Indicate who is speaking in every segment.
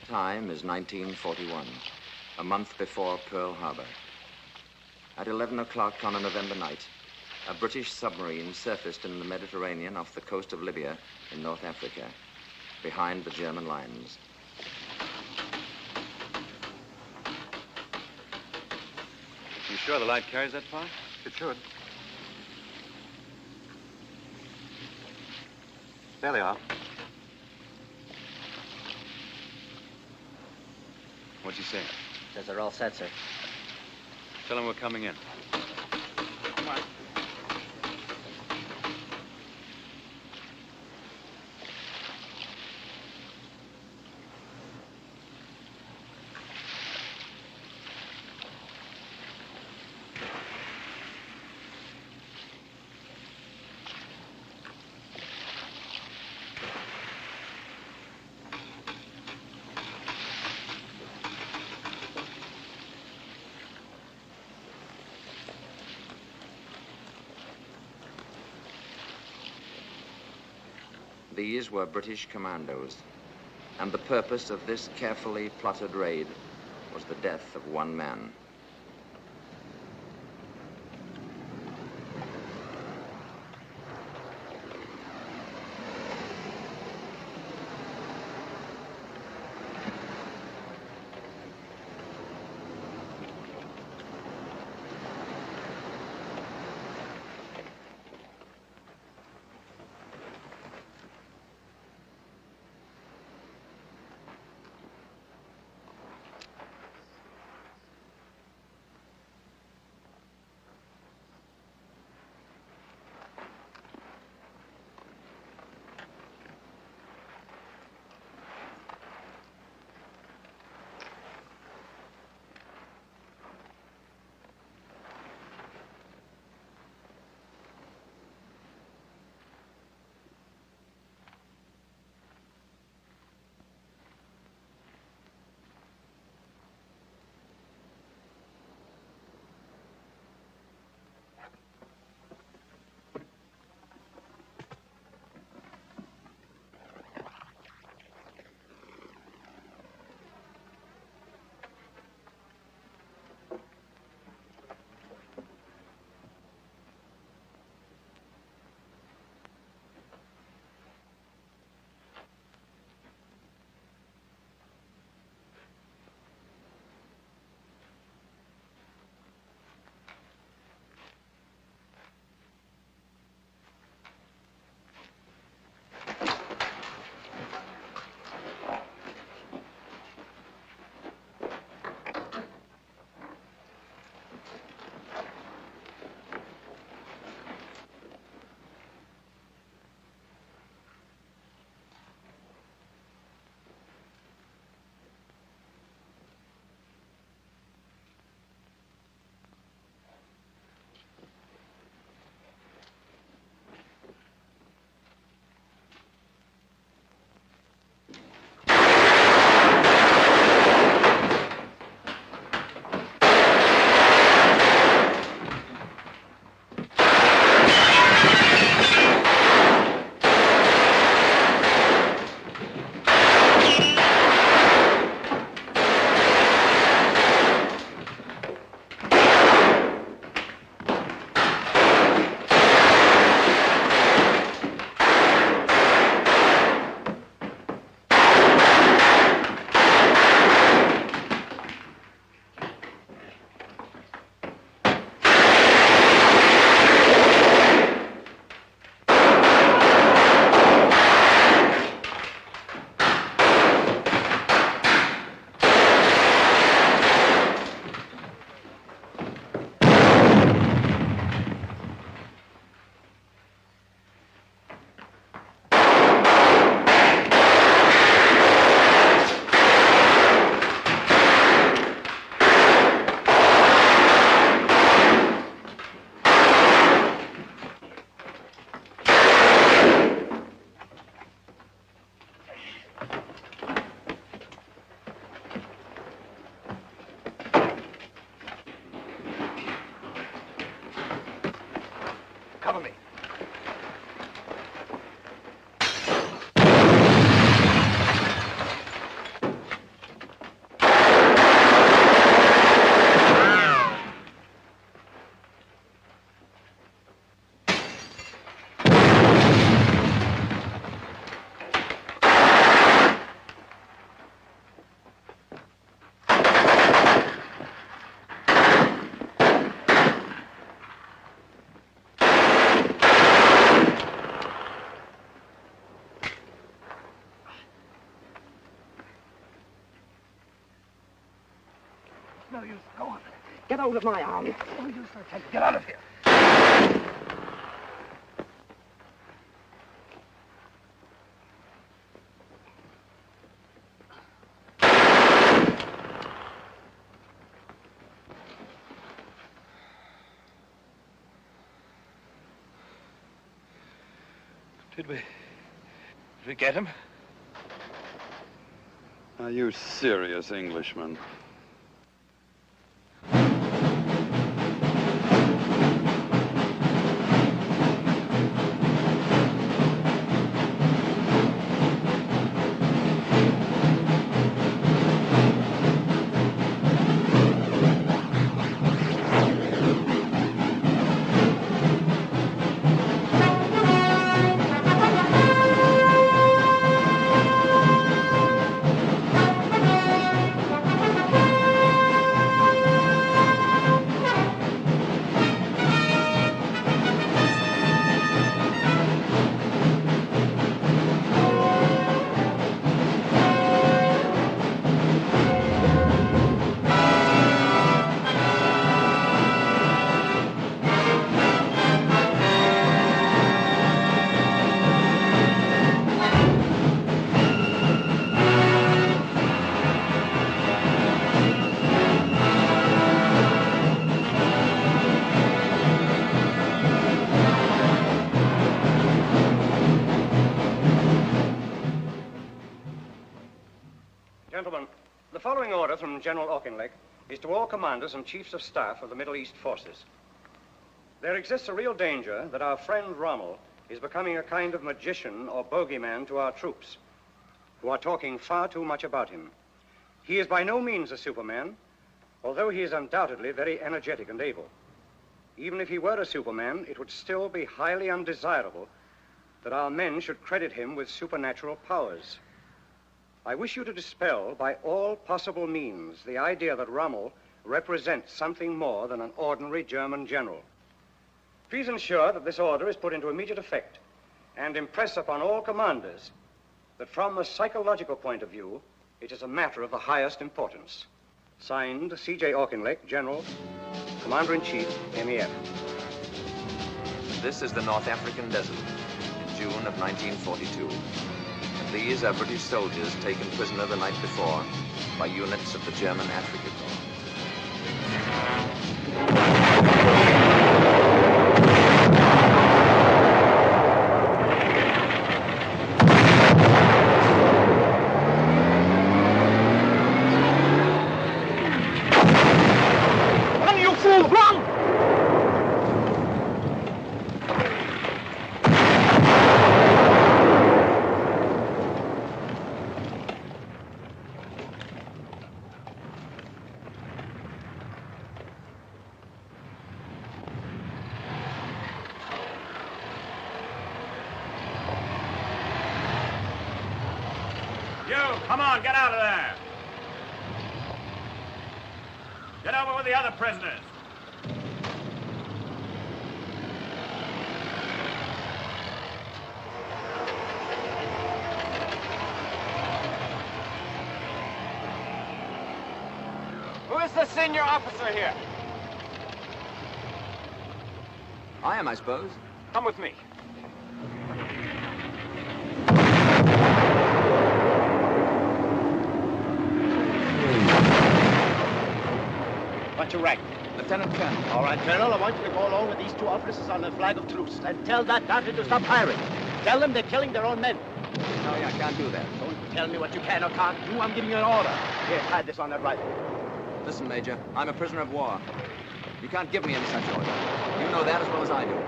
Speaker 1: Time is 1941, a month before Pearl Harbor. At 11 o'clock on a November night, a British submarine surfaced in the Mediterranean off the coast of Libya in North Africa, behind the German lines.
Speaker 2: You sure the light carries that far?
Speaker 3: It should. There they are.
Speaker 2: What's he say?
Speaker 4: Says they're all set, sir.
Speaker 2: Tell him we're coming in.
Speaker 3: Come on.
Speaker 1: These were British commandos, and the purpose of this carefully plotted raid was the death of one man.
Speaker 4: no use. Go on.
Speaker 5: Get out of my arms.
Speaker 4: No use, I tell you. Get out of here.
Speaker 6: Did we get him?
Speaker 7: Are you serious, Englishman?
Speaker 8: Gentlemen, the following order from General Auchinleck is to all commanders and chiefs of staff of the Middle East forces. There exists a real danger that our friend Rommel is becoming a kind of magician or bogeyman to our troops, who are talking far too much about him. He is by no means a Superman, although he is undoubtedly very energetic and able. Even if he were a Superman, it would still be highly undesirable that our men should credit him with supernatural powers. I wish you to dispel by all possible means the idea that Rommel represents something more than an ordinary German general. Please ensure that this order is put into immediate effect and impress upon all commanders that from a psychological point of view, it is a matter of the highest importance. Signed, C.J. Auchinleck, General, Commander-in-Chief, MEF.
Speaker 1: This is the North African desert in June of 1942. These are British soldiers taken prisoner the night before by units of the German Afrika Korps.
Speaker 4: Run, you fool! Run!
Speaker 2: Come on, get out of there. Get over with the other prisoners.
Speaker 3: Who is the senior officer here?
Speaker 1: I am, I suppose.
Speaker 3: Come with me.
Speaker 5: What's your rank?
Speaker 1: Lieutenant Colonel.
Speaker 5: All right, Colonel, I want you to go along with these two officers on the flag of truce and tell that battery to stop firing. Tell them they're killing their own men.
Speaker 1: No, I can't do that.
Speaker 5: Don't tell me what you can or can't do. I'm giving you an order. Here, hide this on that rifle.
Speaker 1: Listen, Major, I'm a prisoner of war. You can't give me any such order. You know that as well as I do.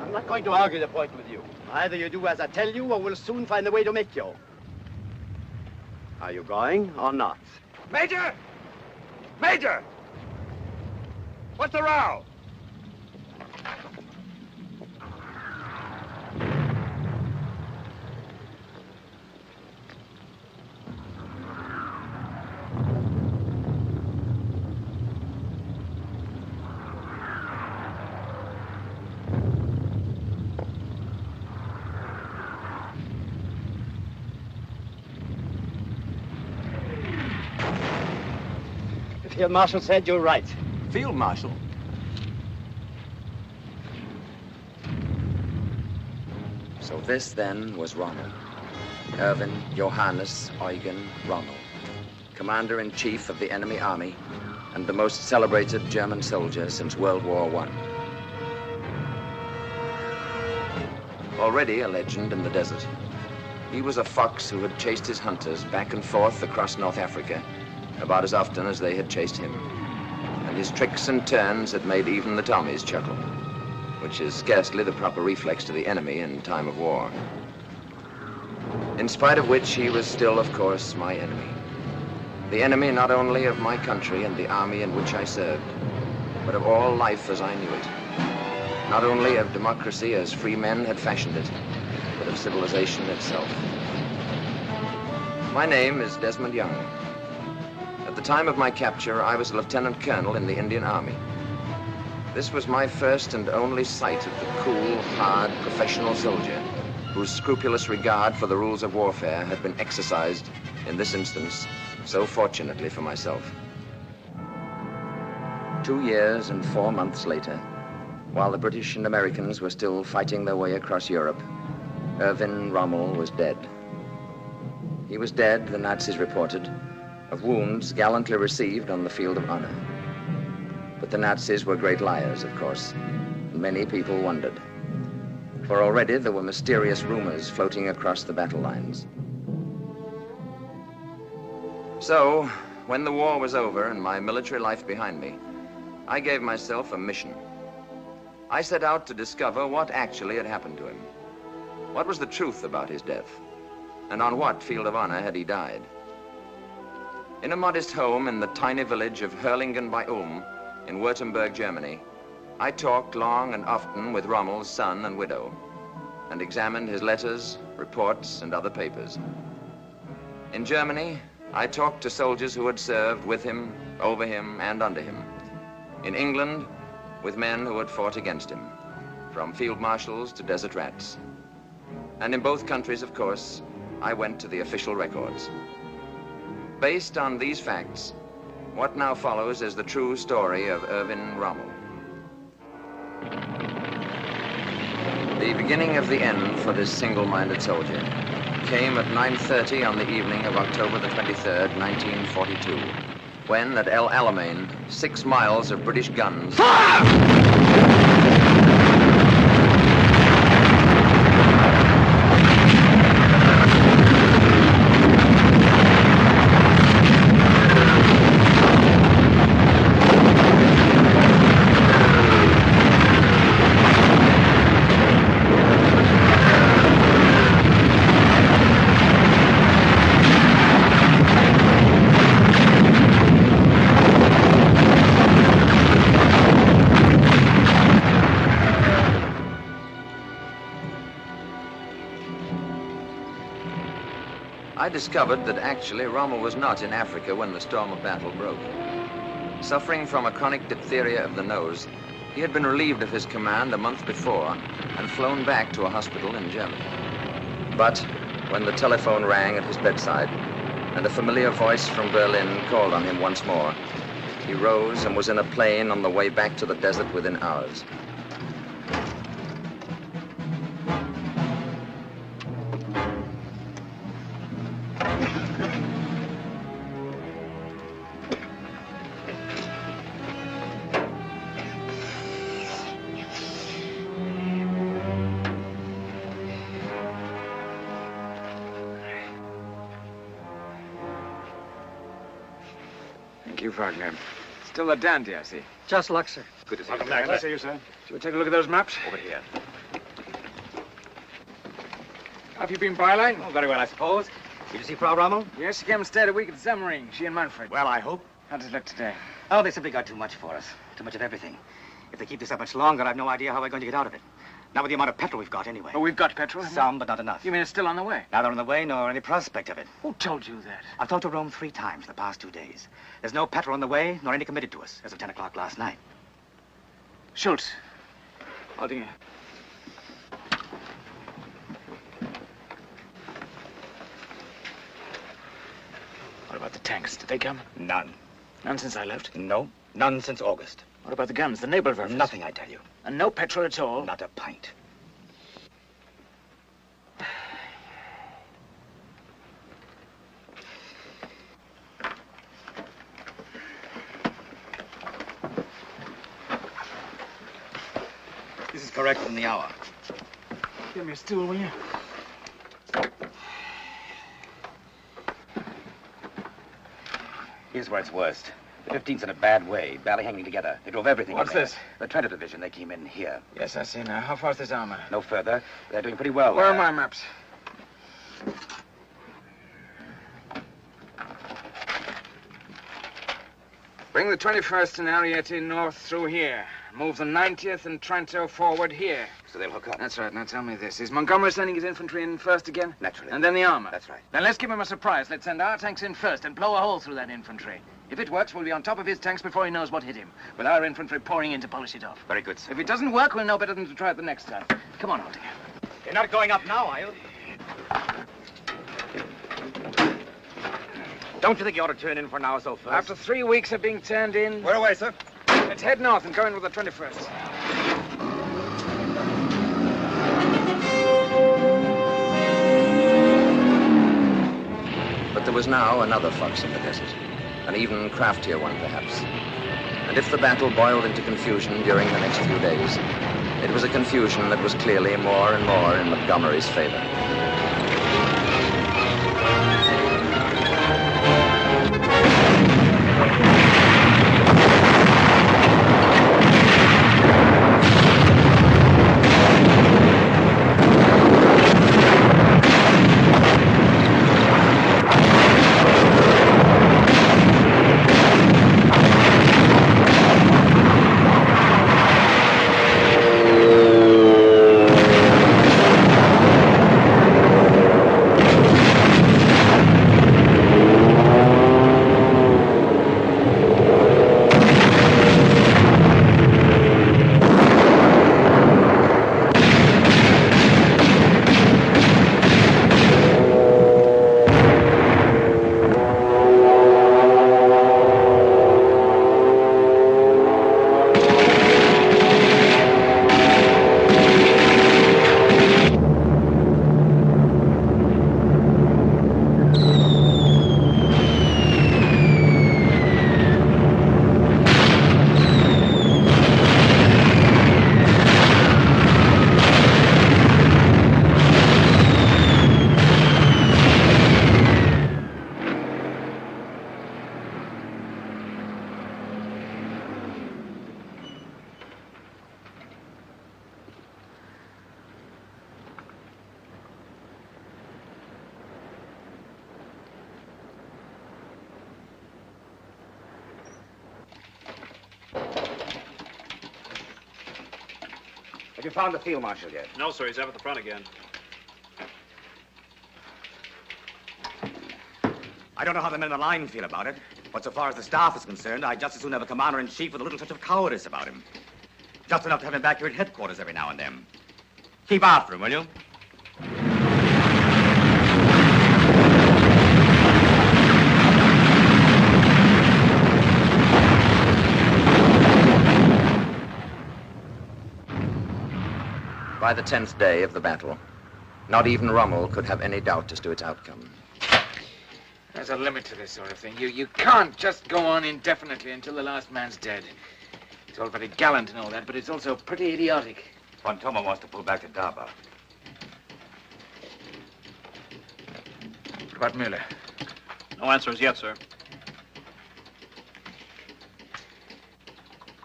Speaker 5: I'm not going to argue the point with you. Either you do as I tell you, or we'll soon find a way to make you. Are you going or not?
Speaker 3: Major! Major! What's the row?
Speaker 5: Field Marshal said you're right.
Speaker 2: Field Marshal?
Speaker 1: So this, then, was Rommel. Erwin Johannes Eugen Rommel, Commander-in-Chief of the enemy army and the most celebrated German soldier since World War I. Already a legend in the desert, he was a fox who had chased his hunters back and forth across North Africa about as often as they had chased him. And his tricks and turns had made even the Tommies chuckle, which is scarcely the proper reflex to the enemy in time of war. In spite of which, he was still, of course, my enemy. The enemy not only of my country and the army in which I served, but of all life as I knew it. Not only of democracy as free men had fashioned it, but of civilization itself. My name is Desmond Young. At the time of my capture, I was a lieutenant colonel in the Indian Army. This was my first and only sight of the cool, hard, professional soldier whose scrupulous regard for the rules of warfare had been exercised, in this instance, so fortunately for myself. 2 years and 4 months later, while the British and Americans were still fighting their way across Europe, Erwin Rommel was dead. He was dead, the Nazis reported, of wounds gallantly received on the field of honor. But the Nazis were great liars, of course, and many people wondered. For already there were mysterious rumors floating across the battle lines. So, when the war was over and my military life behind me, I gave myself a mission. I set out to discover what actually had happened to him. What was the truth about his death? And on what field of honor had he died? In a modest home in the tiny village of Hurlingen bei Ulm in Württemberg, Germany, I talked long and often with Rommel's son and widow, and examined his letters, reports, and other papers. In Germany, I talked to soldiers who had served with him, over him, and under him. In England, with men who had fought against him, from field marshals to desert rats. And in both countries, of course, I went to the official records. Based on these facts, what now follows is the true story of Erwin Rommel. The beginning of the end for this single-minded soldier came at 9:30 on the evening of October the 23rd, 1942, when at El Alamein, 6 miles of British guns... I discovered that actually Rommel was not in Africa when the storm of battle broke. Suffering from a chronic diphtheria of the nose, he had been relieved of his command a month before and flown back to a hospital in Germany. But when the telephone rang at his bedside and a familiar voice from Berlin called on him once more, he rose and was in a plane on the way back to the desert within hours.
Speaker 3: Thank you, Wagner. Still a dandy, I see.
Speaker 4: Just luck, sir.
Speaker 3: Good to see
Speaker 8: Welcome
Speaker 3: you.
Speaker 8: back.
Speaker 3: Glad to see you, sir. Shall we take a look at those maps?
Speaker 8: Over here.
Speaker 3: How have you been, Byline?
Speaker 8: Oh, very well, I suppose. Did you see Frau Rommel?
Speaker 3: Yes, she came and stayed a week at the submarine. She and Manfred.
Speaker 8: Well, I hope.
Speaker 3: How does it look today?
Speaker 9: Oh, they simply got too much for us. Too much of everything. If they keep this up much longer, I've no idea how we're going to get out of it. Not with the amount of petrol we've got, anyway.
Speaker 3: Oh, we've got petrol.
Speaker 9: Some, but not enough.
Speaker 3: You mean it's still on the way?
Speaker 9: Neither on the way nor any prospect of it.
Speaker 3: Who told you that?
Speaker 9: I've talked to Rome 3 times in the past 2 days. There's no petrol on the way, nor any committed to us, as of 10 o'clock last night.
Speaker 3: Schultz. Aldinger. What about the tanks? Did they come?
Speaker 9: None.
Speaker 10: None since I left?
Speaker 9: No, none since August.
Speaker 10: What about the guns, the Nebelwerfers?
Speaker 9: Nothing, I tell you.
Speaker 10: And no petrol at all?
Speaker 9: Not a pint. This is correct in the hour.
Speaker 10: Give me a stool, will you?
Speaker 9: Here's where it's worst. The 15th's in a bad way, barely hanging together. They drove everything
Speaker 10: What's
Speaker 9: in there.
Speaker 10: this?
Speaker 9: The Trent Division, they came in here.
Speaker 10: Yes, I see now. How far's this armor?
Speaker 9: No further. They're doing pretty well.
Speaker 10: Where are my maps? Bring the 21st and Ariete north through here. Move the 90th and Trento forward here.
Speaker 9: So they'll hook up.
Speaker 10: That's right. Now tell me this. Is Montgomery sending his infantry in first again?
Speaker 9: Naturally.
Speaker 10: And then the armor?
Speaker 9: That's right.
Speaker 10: Then let's give him a surprise. Let's send our tanks in first and blow a hole through that infantry. If it works, we'll be on top of his tanks before he knows what hit him, with our infantry pouring in to polish it off.
Speaker 9: Very good, sir.
Speaker 10: If it doesn't work, we'll know better than to try it the next time. Come on, Aldinger.
Speaker 5: You're not going up now, are you? Don't you think you ought to turn in for an hour so first?
Speaker 10: After 3 weeks of being turned in...
Speaker 5: Where away, sir?
Speaker 10: Let's head north and go in with the 21st.
Speaker 1: But there was now another fox in the desert, an even craftier one perhaps. And if the battle boiled into confusion during the next few days, it was a confusion that was clearly more and more in Montgomery's favor.
Speaker 9: Have you found the field marshal yet?
Speaker 2: No, sir. He's up at the front again.
Speaker 5: I don't know how the men in the line feel about it, but so far as the staff is concerned, I'd just as soon have a commander-in-chief with a little touch of cowardice about him. Just enough to have him back here at headquarters every now and then. Keep after him, will you?
Speaker 1: By the 10th day of the battle, not even Rommel could have any doubt as to its outcome.
Speaker 10: There's a limit to this sort of thing. You can't just go on indefinitely until the last man's dead. It's all very gallant and all that, but it's also pretty idiotic.
Speaker 9: Von Thoma wants to pull back to Daba.
Speaker 10: What about Müller?
Speaker 2: No answers yet, sir.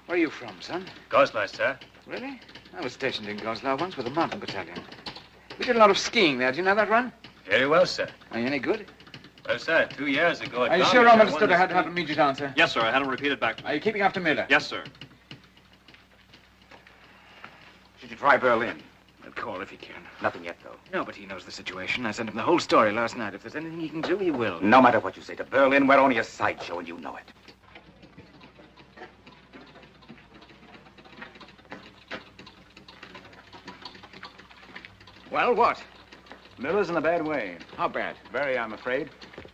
Speaker 10: Where are you from, son?
Speaker 2: Goslar, sir.
Speaker 10: Really? I was stationed in Goslar once with a mountain battalion. We did a lot of skiing there. Do you know that run?
Speaker 2: Very well, sir.
Speaker 10: Are you any good?
Speaker 2: Well, sir, 2 years ago...
Speaker 10: Are you sure Rome understood I had to have an immediate answer?
Speaker 2: Yes, sir. I had him repeated back to me.
Speaker 10: Are you keeping after Müller?
Speaker 2: Yes, sir.
Speaker 9: Should you try Berlin?
Speaker 10: I'll call if he can.
Speaker 9: Nothing yet, though.
Speaker 10: No, but he knows the situation. I sent him the whole story last night. If there's anything he can do, he will.
Speaker 9: No matter what you say to Berlin, we're only a sideshow, and you know it.
Speaker 10: Well, what?
Speaker 11: Miller's in a bad way.
Speaker 10: How bad?
Speaker 11: Very, I'm afraid.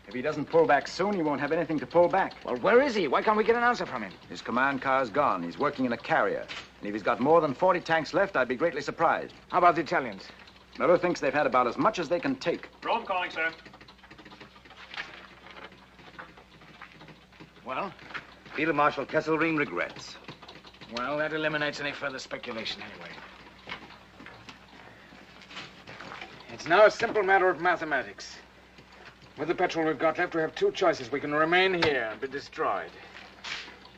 Speaker 11: If he doesn't pull back soon, he won't have anything to pull back.
Speaker 10: Well, where is he? Why can't we get an answer from him?
Speaker 11: His command car's gone. He's working in a carrier. And if he's got more than 40 tanks left, I'd be greatly surprised.
Speaker 10: How about the Italians?
Speaker 11: Miller thinks they've had about as much as they can take.
Speaker 2: Rome calling, sir.
Speaker 10: Well?
Speaker 9: Field Marshal Kesselring regrets.
Speaker 10: Well, that eliminates any further speculation anyway. It's now a simple matter of mathematics. With the petrol we've got left, we have two choices. We can remain here and be destroyed.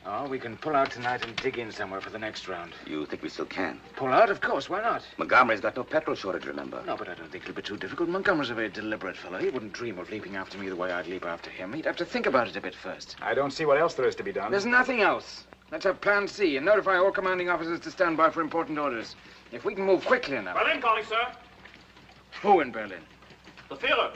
Speaker 10: Or we can pull out tonight and dig in somewhere for the next round.
Speaker 9: You think we still can?
Speaker 10: Pull out? Of course. Why not?
Speaker 9: Montgomery's got no petrol shortage, remember?
Speaker 10: No, but I don't think it'll be too difficult. Montgomery's a very deliberate fellow. He wouldn't dream of leaping after me the way I'd leap after him. He'd have to think about it a bit first.
Speaker 11: I don't see what else there is to be done.
Speaker 10: There's nothing else. Let's have Plan C and notify all commanding officers to stand by for important orders. If we can move quickly enough...
Speaker 2: Berlin calling, sir.
Speaker 10: Who in Berlin?
Speaker 2: The Führer.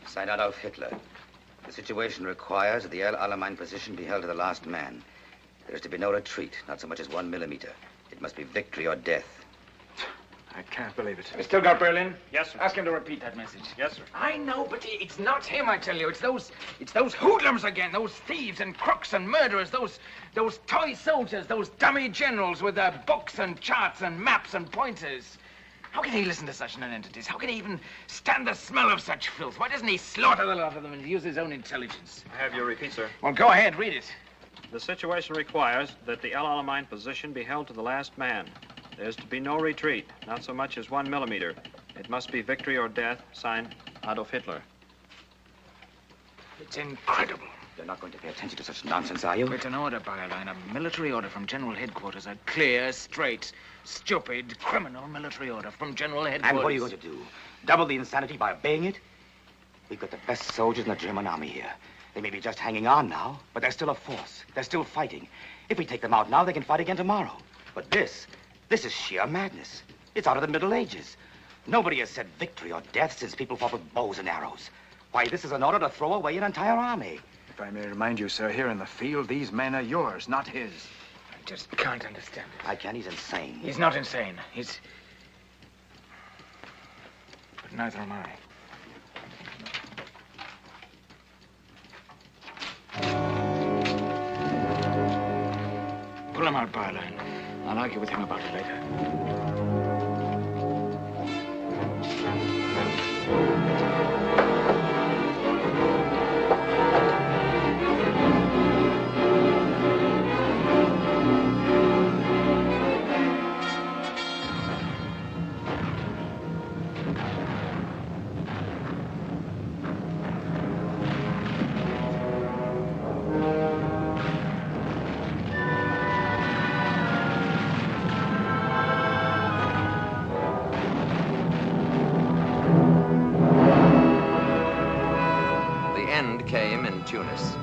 Speaker 9: Signed Adolf Hitler. The situation requires that the El Alamein position be held to the last man. There is to be no retreat, not so much as 1 millimeter. It must be victory or death.
Speaker 11: I can't believe it.
Speaker 10: We still got Berlin?
Speaker 2: Yes, sir.
Speaker 10: Ask him to repeat that message.
Speaker 2: Yes, sir.
Speaker 10: I know, but it's not him, I tell you. It's those hoodlums again, those thieves and crooks and murderers, those toy soldiers, those dummy generals with their books and charts and maps and pointers. How can he listen to such nonentities? How can he even stand the smell of such filth? Why doesn't he slaughter the lot of them and use his own intelligence?
Speaker 2: I have your repeat, sir.
Speaker 10: Well, go ahead, read it.
Speaker 2: The situation requires that the El Alamein position be held to the last man. There is to be no retreat, not so much as 1 millimeter. It must be victory or death, signed Adolf Hitler.
Speaker 10: It's incredible.
Speaker 9: You're not going to pay attention to such nonsense, are you?
Speaker 10: It's an order, Byerline, a military order from General Headquarters. A clear, straight, stupid, criminal military order from General Headquarters.
Speaker 9: And what are you going to do? Double the insanity by obeying it? We've got the best soldiers in the German army here. They may be just hanging on now, but they're still a force. They're still fighting. If we take them out now, they can fight again tomorrow. But this is sheer madness. It's out of the Middle Ages. Nobody has said victory or death since people fought with bows and arrows. Why, this is an order to throw away an entire army.
Speaker 11: If I may remind you, sir, here in the field, these men are yours, not his.
Speaker 10: I just can't understand it.
Speaker 9: I can. He's insane.
Speaker 10: He's not insane. He's... But neither am I. Pull him out, Byerline. I'll argue with him about it later.
Speaker 1: Came in Tunis,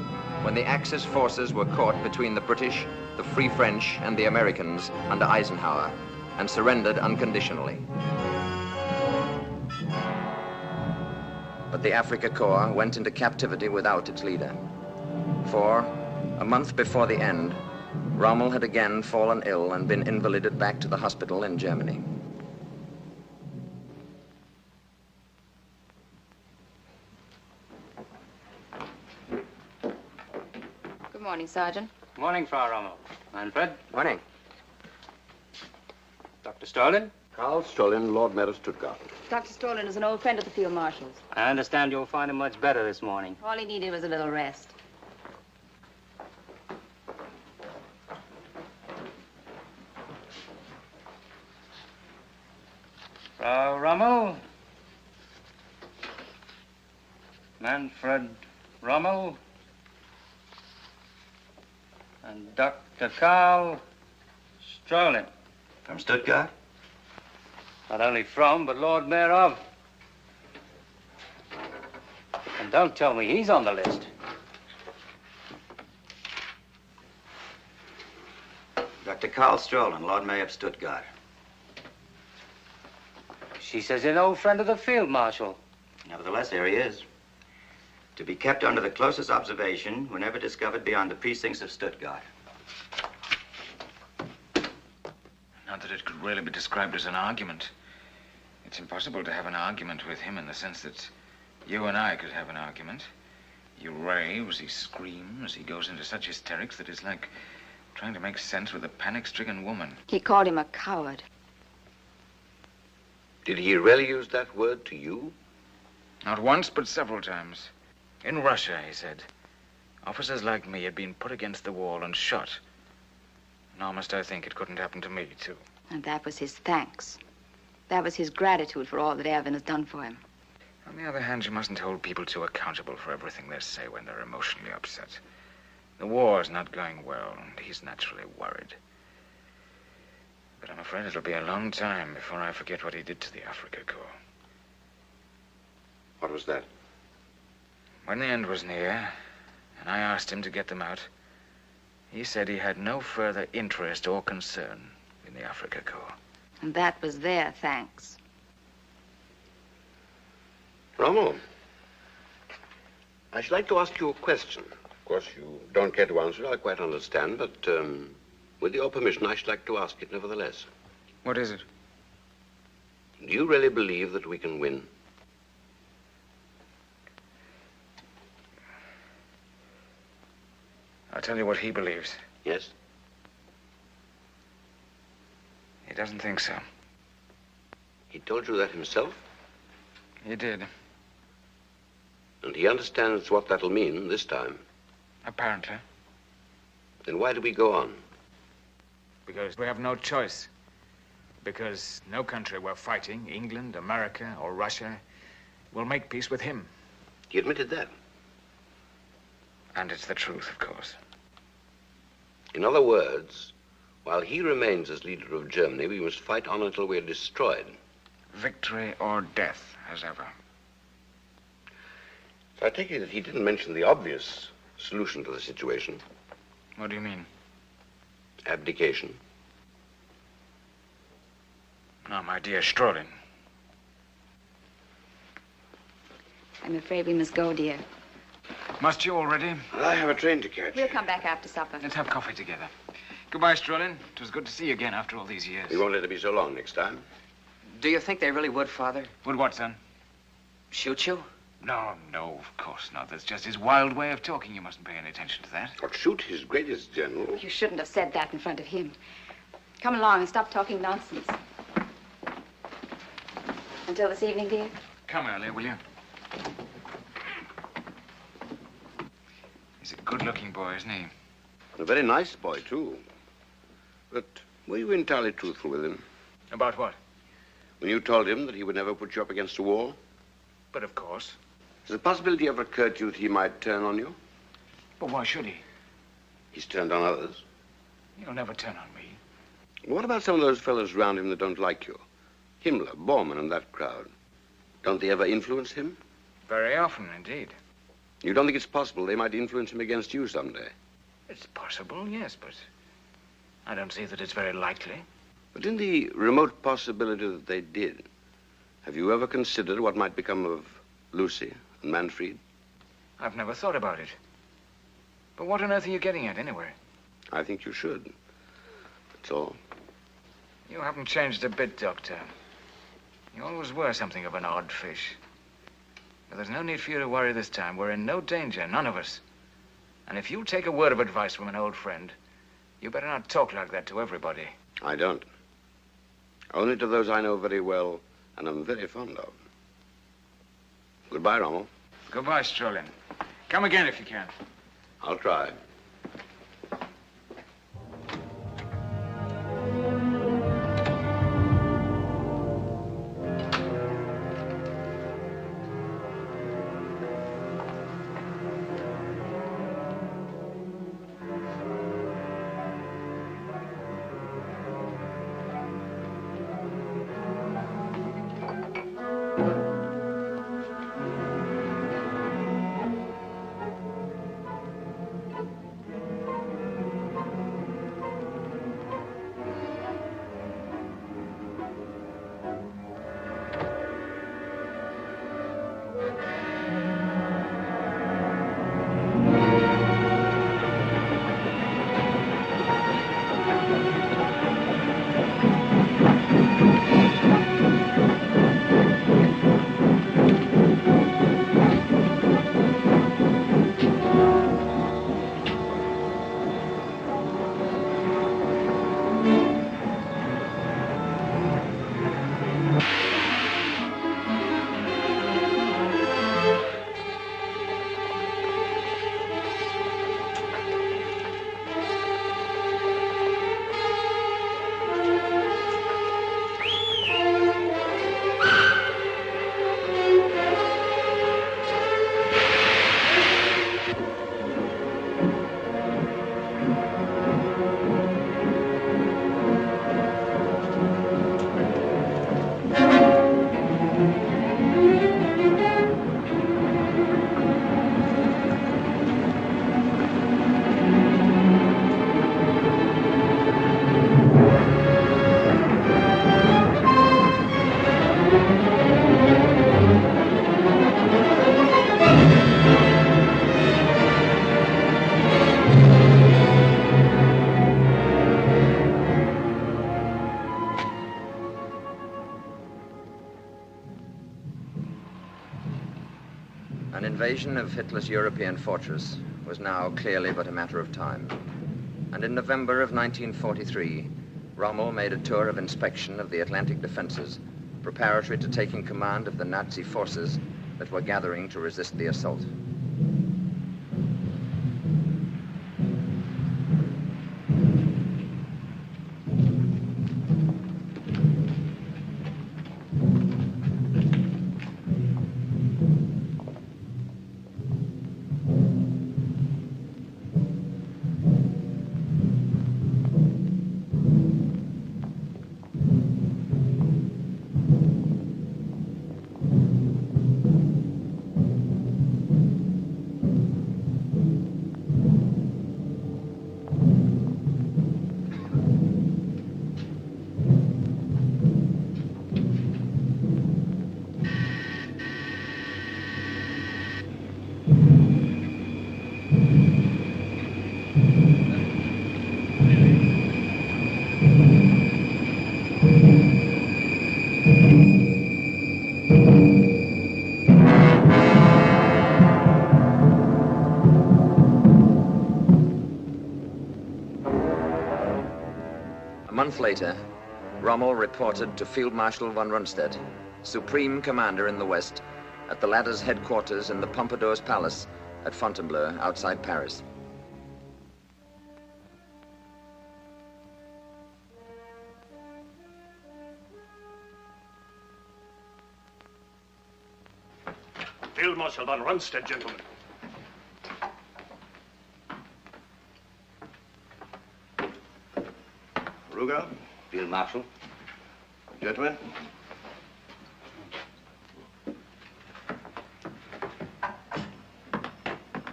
Speaker 1: when the Axis forces were caught between the British, the Free French, and the Americans under Eisenhower, and surrendered unconditionally. But the Africa Corps went into captivity without its leader. For, a month before the end, Rommel had again fallen ill and been invalided back to the hospital in Germany.
Speaker 12: Good morning, Sergeant.
Speaker 8: Morning, Frau Rommel. Manfred.
Speaker 1: Morning.
Speaker 8: Dr. Sterling.
Speaker 7: Karl Stolin, Lord Mayor of Stuttgart.
Speaker 12: Dr. Sterling is an old friend of the Field Marshal's.
Speaker 8: I understand you'll find him much better this morning.
Speaker 12: All he needed was a little rest.
Speaker 8: Frau Rommel. Manfred Rommel. And Dr. Karl Sterling.
Speaker 9: From Stuttgart?
Speaker 8: Not only from, but Lord Mayor of. And don't tell me he's on the list.
Speaker 9: Dr. Karl Sterling, Lord Mayor of Stuttgart.
Speaker 8: She says he's an old friend of the Field Marshal.
Speaker 13: Nevertheless, here he is. To be kept under the closest observation whenever discovered beyond the precincts of Stuttgart.
Speaker 10: Not that it could really be described as an argument. It's impossible to have an argument with him in the sense that you and I could have an argument. He raves, he screams, he goes into such hysterics that it's like trying to make sense with a panic-stricken woman.
Speaker 12: He called him a coward.
Speaker 7: Did he really use that word to you?
Speaker 10: Not once, but several times. In Russia, he said, officers like me had been put against the wall and shot. Nor must I think it couldn't happen to me, too.
Speaker 12: And that was his thanks. That was his gratitude for all that Erwin has done for him.
Speaker 10: On the other hand, you mustn't hold people too accountable for everything they say when they're emotionally upset. The war's not going well, and he's naturally worried. But I'm afraid it'll be a long time before I forget what he did to the Africa Corps.
Speaker 7: What was that?
Speaker 10: When the end was near, and I asked him to get them out, he said he had no further interest or concern in the Africa Corps.
Speaker 12: And that was their thanks.
Speaker 7: Rommel, I should like to ask you a question. Of course, you don't care to answer it, I quite understand, but with your permission, I should like to ask it nevertheless.
Speaker 10: What is it?
Speaker 7: Do you really believe that we can win?
Speaker 10: I'll tell you what he believes.
Speaker 7: Yes?
Speaker 10: He doesn't think so.
Speaker 7: He told you that himself?
Speaker 10: He did.
Speaker 7: And he understands what that'll mean this time?
Speaker 10: Apparently.
Speaker 7: Then why do we go on?
Speaker 10: Because we have no choice. Because no country we're fighting, England, America, or Russia, will make peace with him.
Speaker 7: He admitted that.
Speaker 10: And it's the truth, of course.
Speaker 7: In other words, while he remains as leader of Germany, we must fight on until we're destroyed.
Speaker 10: Victory or death, as ever.
Speaker 7: So I take it that he didn't mention the obvious solution to the situation.
Speaker 10: What do you mean?
Speaker 7: Abdication.
Speaker 10: No, my dear Strolin.
Speaker 12: I'm afraid we must go, dear.
Speaker 10: Must you already?
Speaker 7: I have a train to catch.
Speaker 12: We'll come back after supper.
Speaker 10: Let's have coffee together. Goodbye, Strolin. It was good to see you again after all these years.
Speaker 7: We won't let it be so long next time.
Speaker 14: Do you think they really would, Father?
Speaker 10: Would what, son?
Speaker 14: Shoot you?
Speaker 10: No, of course not. That's just his wild way of talking. You mustn't pay any attention to that.
Speaker 7: Or shoot his greatest general.
Speaker 12: You shouldn't have said that in front of him. Come along and stop talking nonsense. Until this evening, dear?
Speaker 10: Come earlier, will you? He's a good-looking boy, isn't he?
Speaker 7: A very nice boy, too. But were you entirely truthful with him?
Speaker 10: About what?
Speaker 7: When you told him that he would never put you up against a wall?
Speaker 10: But of course.
Speaker 7: Has the possibility ever occurred to you that he might turn on you?
Speaker 10: But why should he?
Speaker 7: He's turned on others.
Speaker 10: He'll never turn on me.
Speaker 7: What about some of those fellows around him that don't like you? Himmler, Bormann, and that crowd. Don't they ever influence him?
Speaker 10: Very often, indeed.
Speaker 7: You don't think it's possible they might influence him against you someday?
Speaker 10: It's possible, yes, but I don't see that it's very likely.
Speaker 7: But in the remote possibility that they did, have you ever considered what might become of Lucy and Manfred?
Speaker 10: I've never thought about it. But what on earth are you getting at, anyway?
Speaker 7: I think you should. That's all.
Speaker 10: You haven't changed a bit, Doctor. You always were something of an odd fish. But there's no need for you to worry this time. We're in no danger, none of us. And if you take a word of advice from an old friend, you better not talk like that to everybody.
Speaker 7: I don't. Only to those I know very well and am very fond of. Goodbye, Rommel.
Speaker 10: Goodbye, Strolin. Come again if you can.
Speaker 7: I'll try.
Speaker 1: invasion of Hitler's European fortress was now clearly but a matter of time. And in November of 1943, Rommel made a tour of inspection of the Atlantic defenses, preparatory to taking command of the Nazi forces that were gathering to resist the assault. A month later, Rommel reported to Field Marshal von Rundstedt, supreme commander in the West, at the latter's headquarters in the Pompadour's Palace at Fontainebleau, outside Paris.
Speaker 15: Field Marshal von Rundstedt, gentlemen.
Speaker 7: Ruger, Field Marshal.
Speaker 15: Gentlemen.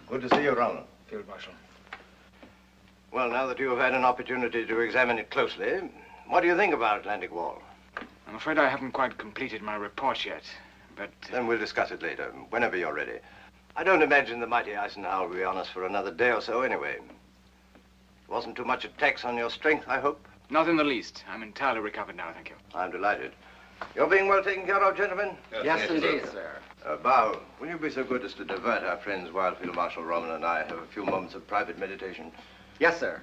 Speaker 15: Good to see you, Ronald.
Speaker 6: Field Marshal.
Speaker 15: Well, now that you have had an opportunity to examine it closely, what do you think about Atlantic Wall?
Speaker 10: I'm afraid I haven't quite completed my report yet, but...
Speaker 15: Then we'll discuss it later, whenever you're ready. I don't imagine the mighty Eisenhower will be on us for another day or so anyway. It wasn't too much a tax on your strength, I hope?
Speaker 10: Not in the least. I'm entirely recovered now, thank you.
Speaker 15: I'm delighted. You're being well taken care of, gentlemen?
Speaker 14: Yes, indeed, sir.
Speaker 15: Bao, will you be so good as to divert our friends while Field Marshal Rommel and I have a few moments of private meditation?
Speaker 14: Yes, sir.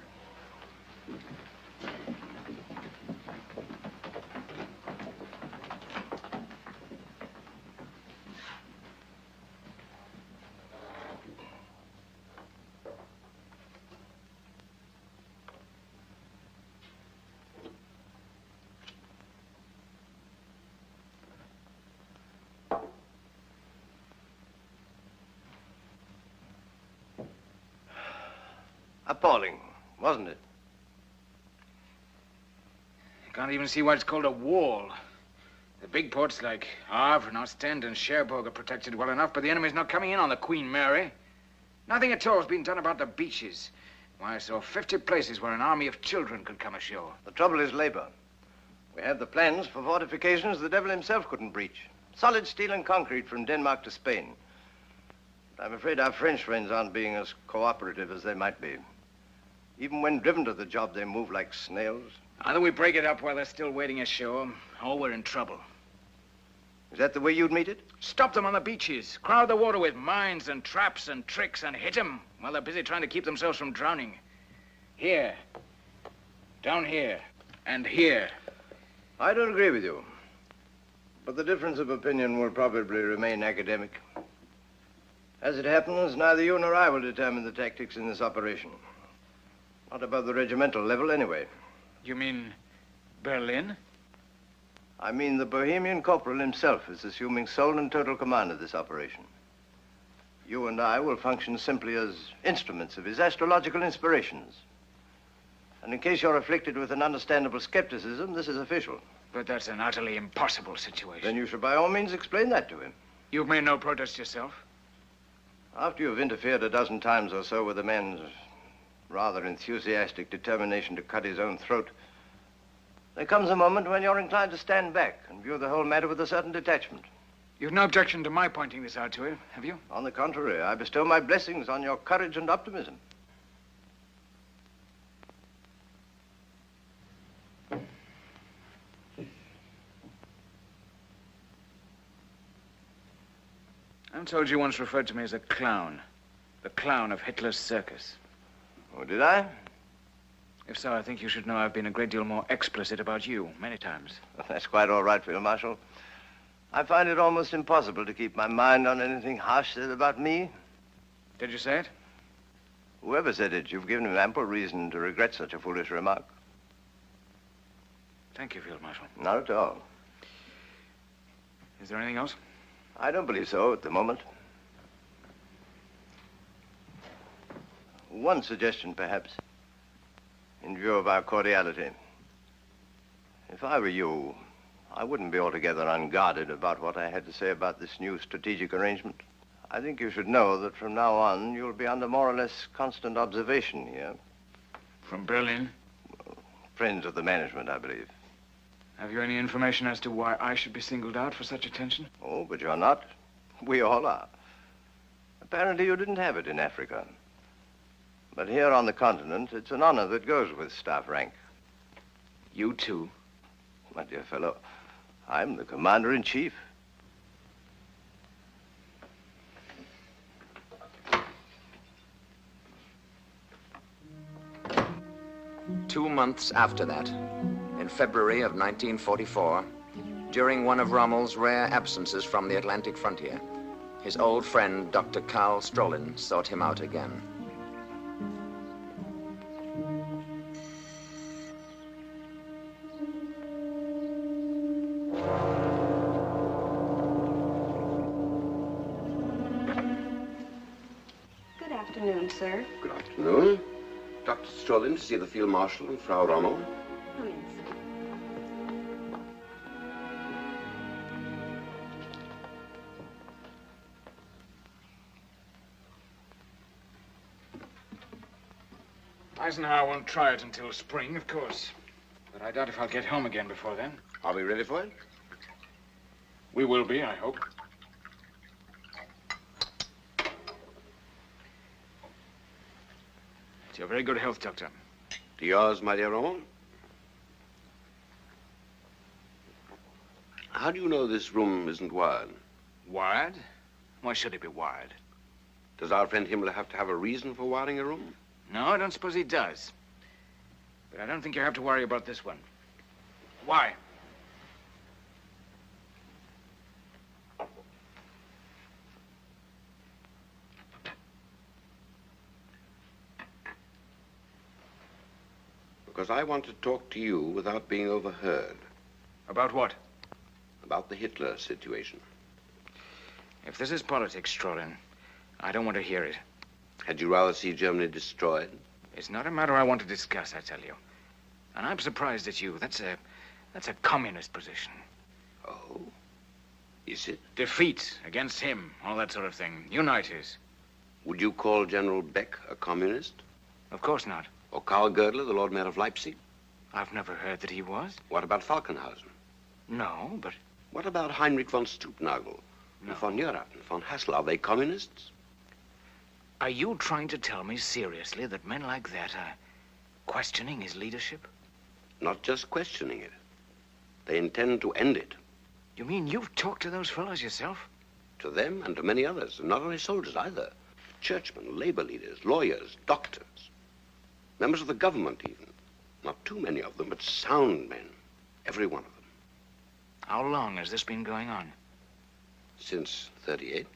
Speaker 15: Appalling, wasn't it?
Speaker 10: You can't even see why it's called a wall. The big ports like Havre and Ostend and Cherbourg are protected well enough, but the enemy's not coming in on the Queen Mary. Nothing at all has been done about the beaches. Why, I saw 50 places where an army of children could come ashore.
Speaker 15: The trouble is labor. We have the plans for fortifications the devil himself couldn't breach. Solid steel and concrete from Denmark to Spain. But I'm afraid our French friends aren't being as cooperative as they might be. Even when driven to the job, they move like snails.
Speaker 10: Either we break it up while they're still waiting ashore, or we're in trouble.
Speaker 15: Is that the way you'd meet it?
Speaker 10: Stop them on the beaches. Crowd the water with mines and traps and tricks and hit them while they're busy trying to keep themselves from drowning. Here. Down here. And here.
Speaker 15: I don't agree with you. But the difference of opinion will probably remain academic. As it happens, neither you nor I will determine the tactics in this operation. Not above the regimental level, anyway.
Speaker 10: You mean Berlin?
Speaker 15: I mean the Bohemian corporal himself is assuming sole and total command of this operation. You and I will function simply as instruments of his astrological inspirations. And in case you're afflicted with an understandable skepticism, this is official.
Speaker 10: But that's an utterly impossible situation.
Speaker 15: Then you should by all means explain that to him.
Speaker 10: You've made no protest yourself?
Speaker 15: After you've interfered a dozen times or so with a man's rather enthusiastic determination to cut his own throat, there comes a moment when you're inclined to stand back and view the whole matter with a certain detachment.
Speaker 10: You've no objection to my pointing this out to him, have you?
Speaker 15: On the contrary, I bestow my blessings on your courage and optimism.
Speaker 10: I'm
Speaker 11: soldier once referred to me as a clown. The clown of Hitler's circus.
Speaker 15: Oh, did I?
Speaker 11: If so, I think you should know I've been a great deal more explicit about you, many times.
Speaker 15: Well, that's quite all right, Field Marshal. I find it almost impossible to keep my mind on anything harsh said about me.
Speaker 11: Did you say it?
Speaker 15: Whoever said it, you've given him ample reason to regret such a foolish remark.
Speaker 11: Thank you, Field Marshal.
Speaker 15: Not at all.
Speaker 11: Is there anything else?
Speaker 15: I don't believe so at the moment. One suggestion, perhaps, in view of our cordiality. If I were you, I wouldn't be altogether unguarded about what I had to say about this new strategic arrangement. I think you should know that from now on, you'll be under more or less constant observation here.
Speaker 11: From Berlin?
Speaker 15: Friends of the management, I believe.
Speaker 11: Have you any information as to why I should be singled out for such attention?
Speaker 15: Oh, but you're not. We all are. Apparently you didn't have it in Africa. But here on the continent, it's an honor that goes with staff rank.
Speaker 11: You too?
Speaker 15: My dear fellow, I'm the commander-in-chief.
Speaker 1: Two months after that, in February of 1944, during one of Rommel's rare absences from the Atlantic frontier, his old friend, Dr. Karl Strolin, sought him out again.
Speaker 16: Good afternoon, sir.
Speaker 7: Good afternoon. Dr. Strolin to see the Field Marshal and Frau Rommel.
Speaker 16: Come in, sir.
Speaker 11: Eisenhower won't try it until spring, of course. But I doubt if I'll get home again before then.
Speaker 7: Are we ready for it?
Speaker 11: We will be, I hope. To your very good health, Doctor.
Speaker 7: To yours, my dear Rommel. How do you know this room isn't wired?
Speaker 11: Wired? Why should it be wired?
Speaker 7: Does our friend Himmler have to have a reason for wiring a room?
Speaker 11: No, I don't suppose he does. But I don't think you have to worry about this one. Why?
Speaker 7: Because I want to talk to you without being overheard.
Speaker 11: About what?
Speaker 7: About the Hitler situation.
Speaker 11: If this is politics, Strolin, I don't want to hear it.
Speaker 7: Had you rather see Germany destroyed?
Speaker 11: It's not a matter I want to discuss, I tell you. And I'm surprised at you. That's a communist position.
Speaker 7: Oh? Is it?
Speaker 11: Defeat against him, all that sort of thing. Unite us.
Speaker 7: Would you call General Beck a communist?
Speaker 11: Of course not.
Speaker 7: Or Karl Gödler, the Lord Mayor of Leipzig?
Speaker 11: I've never heard that he was.
Speaker 7: What about Falkenhausen?
Speaker 11: No, but...
Speaker 7: What about Heinrich von Stupnagel?
Speaker 11: No.
Speaker 7: And von Neurath and von Hassel? Are they communists?
Speaker 11: Are you trying to tell me seriously that men like that are questioning his leadership?
Speaker 7: Not just questioning it. They intend to end it.
Speaker 11: You mean you've talked to those fellows yourself?
Speaker 7: To them and to many others, and not only soldiers either. Churchmen, labor leaders, lawyers, doctors. Members of the government even. Not too many of them, but sound men. Every one of them.
Speaker 11: How long has this been going on?
Speaker 7: Since 38.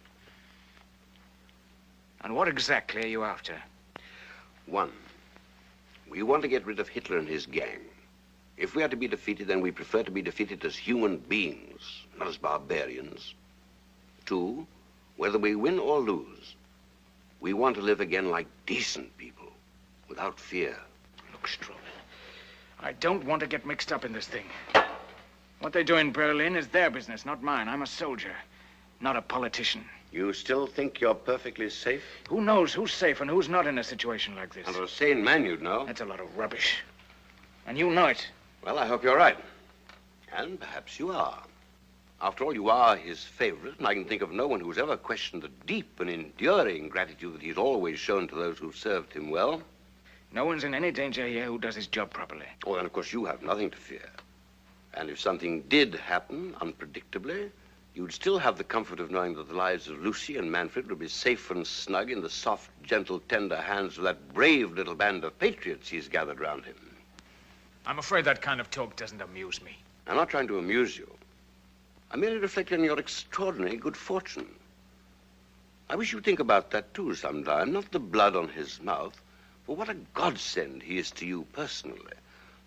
Speaker 11: And what exactly are you after?
Speaker 7: One, we want to get rid of Hitler and his gang. If we are to be defeated, then we prefer to be defeated as human beings, not as barbarians. Two, whether we win or lose, we want to live again like decent people, without fear.
Speaker 11: Look, Strolin, I don't want to get mixed up in this thing. What they do in Berlin is their business, not mine. I'm a soldier, not a politician.
Speaker 7: You still think you're perfectly safe?
Speaker 11: Who knows who's safe and who's not in a situation like this?
Speaker 7: Under a sane man, you'd know.
Speaker 11: That's a lot of rubbish. And you know it.
Speaker 7: Well, I hope you're right. And perhaps you are. After all, you are his favorite, and I can think of no one who's ever questioned the deep and enduring gratitude that he's always shown to those who've served him well.
Speaker 11: No one's in any danger here who does his job properly.
Speaker 7: Oh, then, of course, you have nothing to fear. And if something did happen unpredictably, you'd still have the comfort of knowing that the lives of Lucy and Manfred would be safe and snug in the soft, gentle, tender hands of that brave little band of patriots he's gathered round him.
Speaker 11: I'm afraid that kind of talk doesn't amuse me.
Speaker 7: I'm not trying to amuse you. I'm merely reflecting on your extraordinary good fortune. I wish you'd think about that, too, sometime. Not the blood on his mouth, but what a godsend he is to you personally.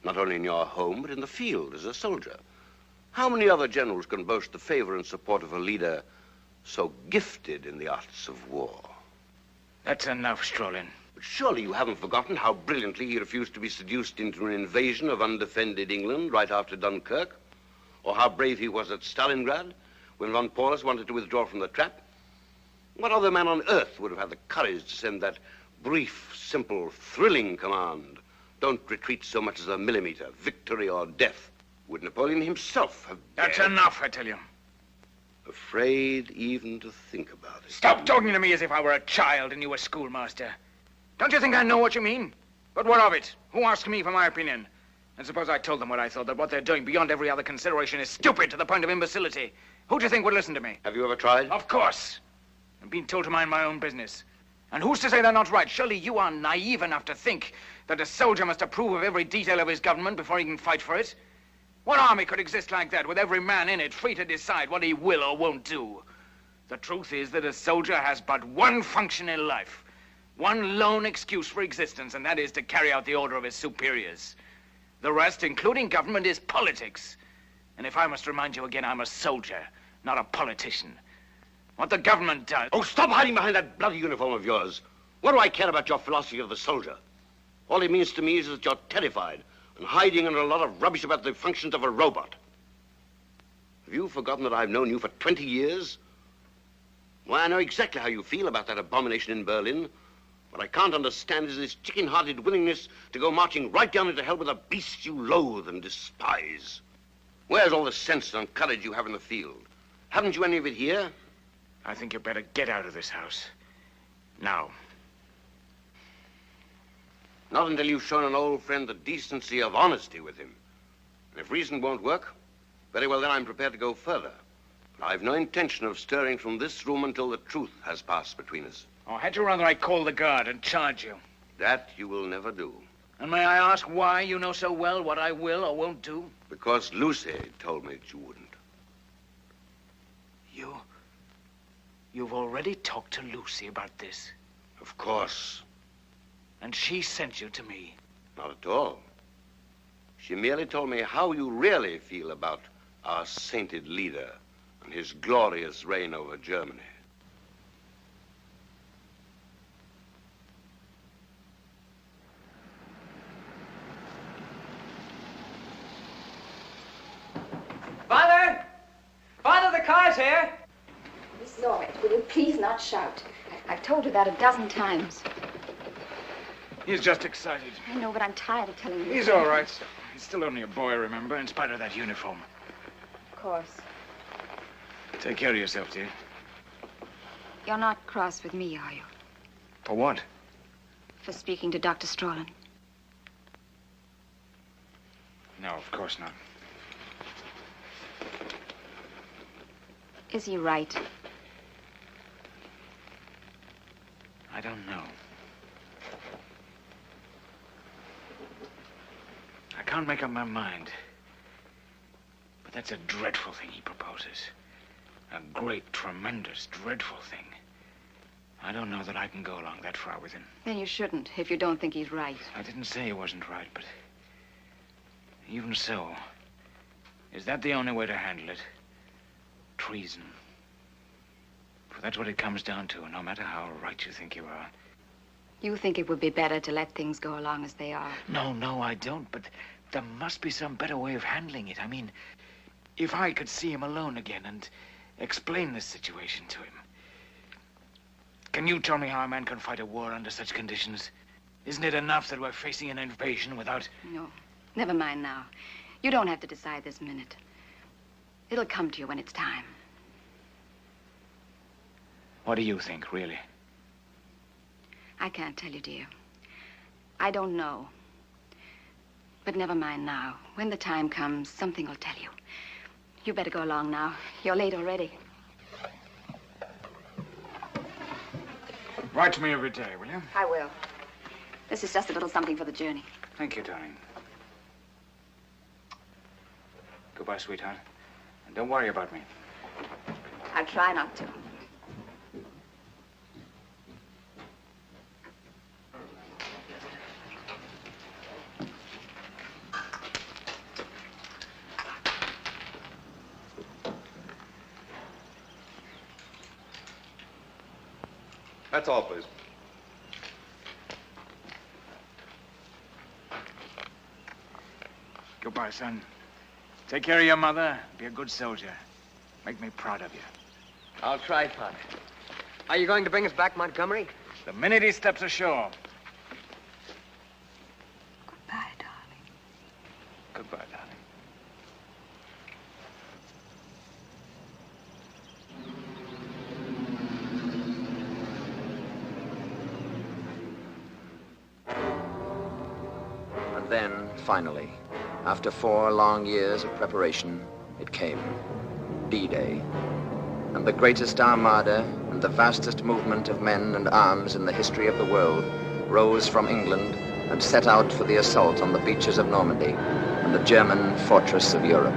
Speaker 7: Not only in your home, but in the field as a soldier. How many other generals can boast the favor and support of a leader so gifted in the arts of war?
Speaker 11: That's enough, Strolin.
Speaker 7: But surely you haven't forgotten how brilliantly he refused to be seduced into an invasion of undefended England right after Dunkirk? Or how brave he was at Stalingrad when von Paulus wanted to withdraw from the trap? What other man on earth would have had the courage to send that brief, simple, thrilling command? Don't retreat so much as a millimeter, victory or death. Would Napoleon himself have dared?
Speaker 11: That's enough, I tell you.
Speaker 7: Afraid even to think about it.
Speaker 11: Stop talking to me as if I were a child and you were schoolmaster. Don't you think I know what you mean? But what of it? Who asked me for my opinion? And suppose I told them what I thought, that what they're doing beyond every other consideration is stupid to the point of imbecility. Who do you think would listen to me?
Speaker 7: Have you ever tried?
Speaker 11: Of course. I'm being told to mind my own business. And who's to say they're not right? Surely you are naive enough to think that a soldier must approve of every detail of his government before he can fight for it. What army could exist like that, with every man in it free to decide what he will or won't do? The truth is that a soldier has but one function in life, one lone excuse for existence, and that is to carry out the order of his superiors. The rest, including government, is politics. And if I must remind you again, I'm a soldier, not a politician. What the government does...
Speaker 7: Oh, stop hiding behind that bloody uniform of yours. What do I care about your philosophy of the soldier? All it means to me is that you're terrified and hiding under a lot of rubbish about the functions of a robot. Have you forgotten that I've known you for 20 years? Why, I know exactly how you feel about that abomination in Berlin. What I can't understand is this chicken-hearted willingness to go marching right down into hell with a beast you loathe and despise. Where's all the sense and courage you have in the field? Haven't you any of it here?
Speaker 11: I think you better get out of this house. Now.
Speaker 7: Not until you've shown an old friend the decency of honesty with him. And if reason won't work, very well then I'm prepared to go further. But I've no intention of stirring from this room until the truth has passed between us.
Speaker 11: Or had you rather I call the guard and charge you?
Speaker 7: That you will never do.
Speaker 11: And may I ask why you know so well what I will or won't do?
Speaker 7: Because Lucy told me that you wouldn't.
Speaker 11: You've already talked to Lucy about this?
Speaker 7: Of course.
Speaker 11: And she sent you to me?
Speaker 7: Not at all. She merely told me how you really feel about our sainted leader and his glorious reign over Germany.
Speaker 14: Father! Father, the car's here!
Speaker 12: Miss Norwich, will you please not shout? I've told you that a dozen times.
Speaker 11: He's just excited.
Speaker 12: I know, but I'm tired of telling you.
Speaker 11: He's all right. He's still only a boy, remember, in spite of that uniform.
Speaker 12: Of course.
Speaker 11: Take care of yourself, dear.
Speaker 12: You're not cross with me, are you?
Speaker 11: For what?
Speaker 12: For speaking to Dr. Strolin.
Speaker 11: No, of course not.
Speaker 12: Is he right?
Speaker 11: I don't know. I can't make up my mind. But that's a dreadful thing he proposes. A great, tremendous, dreadful thing. I don't know that I can go along that far with him.
Speaker 12: Then you shouldn't, if you don't think he's right.
Speaker 11: I didn't say he wasn't right, but even so, is that the only way to handle it? Treason. For that's what it comes down to, no matter how right you think you are.
Speaker 12: You think it would be better to let things go along as they are?
Speaker 11: No, I don't, but there must be some better way of handling it. I mean, if I could see him alone again and explain this situation to him. Can you tell me how a man can fight a war under such conditions? Isn't it enough that we're facing an invasion without...
Speaker 12: No, never mind now. You don't have to decide this minute. It'll come to you when it's time.
Speaker 11: What do you think, really?
Speaker 12: I can't tell you, dear. I don't know. But never mind now. When the time comes, something will tell you. You better go along now. You're late already.
Speaker 11: Write to me every day, will you?
Speaker 12: I will. This is just a little something for the journey.
Speaker 11: Thank you, darling. Goodbye, sweetheart. And don't worry about me.
Speaker 12: I'll try not to.
Speaker 17: That's all, please.
Speaker 11: Goodbye, son. Take care of your mother. Be a good soldier. Make me proud of you.
Speaker 14: I'll try, Father. Are you going to bring us back, Montgomery?
Speaker 11: The minute he steps ashore.
Speaker 12: Goodbye, darling.
Speaker 11: Goodbye, darling.
Speaker 1: And then, finally, after 4 long years of preparation, it came. D-Day. And the greatest armada and the vastest movement of men and arms in the history of the world rose from England and set out for the assault on the beaches of Normandy and the German fortress of Europe.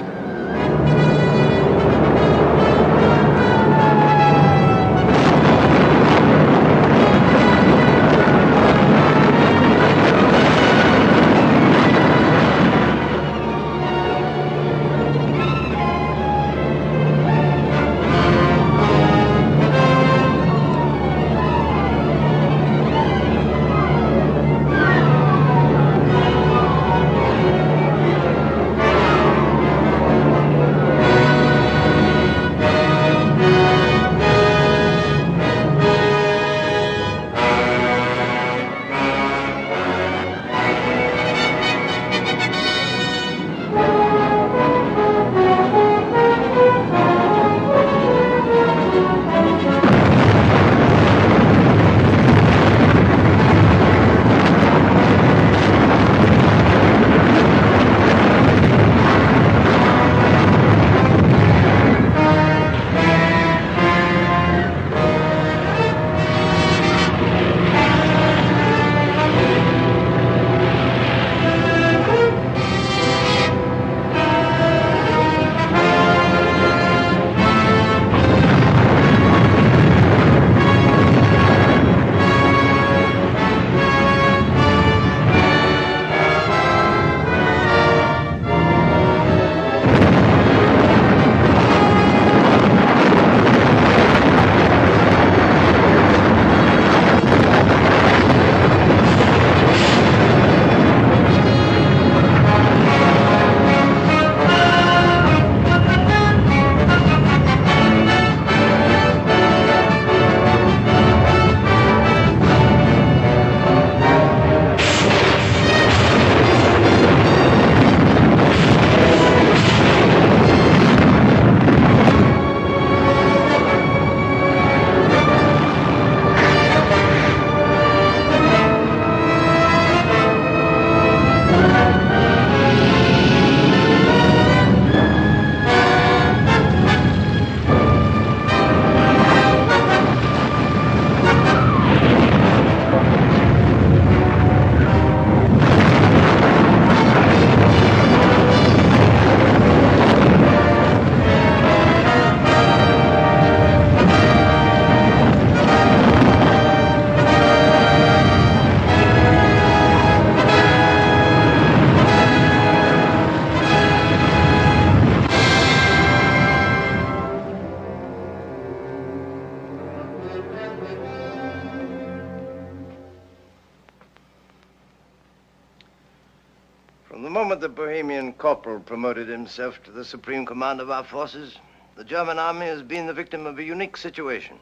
Speaker 15: From the moment the Bohemian corporal promoted himself to the supreme command of our forces, the German army has been the victim of a unique situation.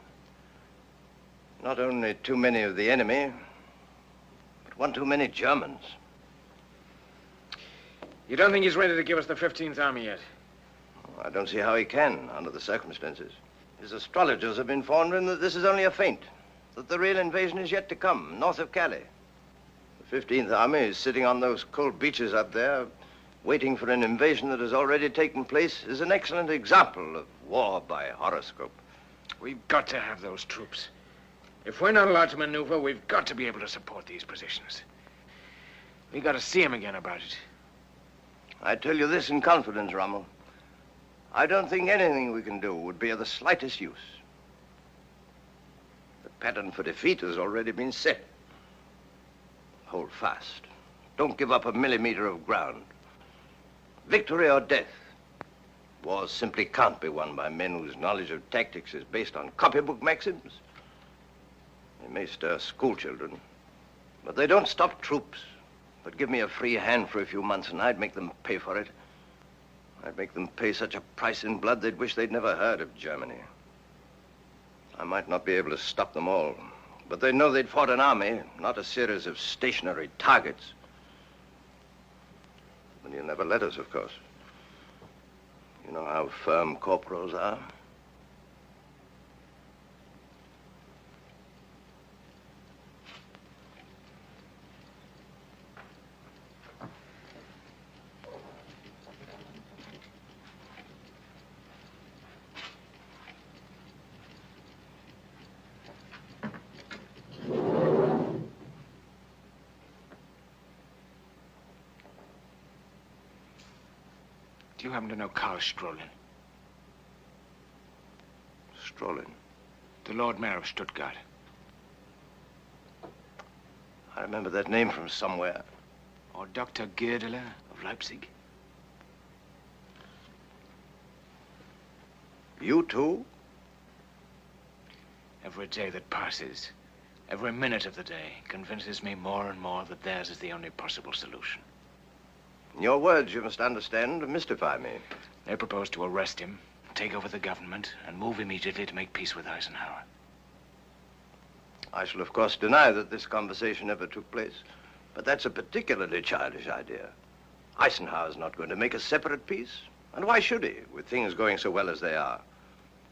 Speaker 15: Not only too many of the enemy, but one too many Germans.
Speaker 11: You don't think he's ready to give us the 15th Army yet?
Speaker 15: I don't see how he can, under the circumstances. His astrologers have informed him that this is only a feint, that the real invasion is yet to come, north of Calais. The 15th Army is sitting on those cold beaches up there, Waiting for an invasion that has already taken place is an excellent example of war by horoscope.
Speaker 11: We've got to have those troops. If we're not allowed to maneuver, we've got to be able to support these positions. We got to see him again about it.
Speaker 15: I tell you this in confidence, Rommel. I don't think anything we can do would be of the slightest use. The pattern for defeat has already been set. Hold fast. Don't give up a millimeter of ground. Victory or death. Wars simply can't be won by men whose knowledge of tactics is based on copybook maxims. They may stir schoolchildren, but they don't stop troops. But give me a free hand for a few months and I'd make them pay for it. I'd make them pay such a price in blood they'd wish they'd never heard of Germany. I might not be able to stop them all, but they'd know they'd fought an army, not a series of stationary targets. But you'll never let us, of course. You know how firm corporals are.
Speaker 11: Do you happen to know Karl Strolin?
Speaker 15: Strolin?
Speaker 11: The Lord Mayor of Stuttgart.
Speaker 15: I remember that name from somewhere.
Speaker 11: Or Dr. Goerdeler of Leipzig.
Speaker 15: You too?
Speaker 11: Every day that passes, every minute of the day, convinces me more and more that theirs is the only possible solution.
Speaker 15: Your words, you must understand, mystify me.
Speaker 11: They propose to arrest him, take over the government, and move immediately to make peace with Eisenhower.
Speaker 15: I shall, of course, deny that this conversation ever took place. But that's a particularly childish idea. Eisenhower's not going to make a separate peace. And why should he, with things going so well as they are?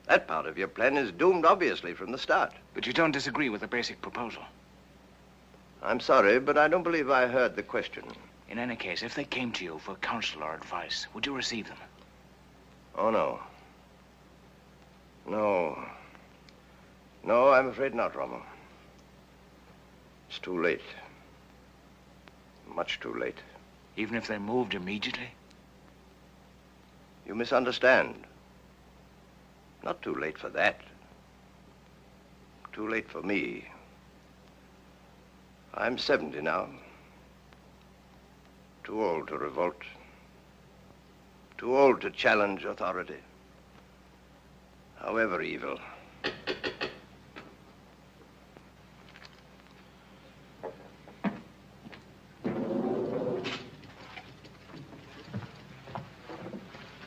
Speaker 15: That part of your plan is doomed, obviously, from the start.
Speaker 11: But you don't disagree with the basic proposal?
Speaker 15: I'm sorry, but I don't believe I heard the question.
Speaker 11: In any case, if they came to you for counsel or advice, would you receive them?
Speaker 15: Oh, no. No. No, I'm afraid not, Rommel. It's too late. Much too late.
Speaker 11: Even if they moved immediately?
Speaker 15: You misunderstand. Not too late for that. Too late for me. I'm 70 now. Too old to revolt. Too old to challenge authority. However evil.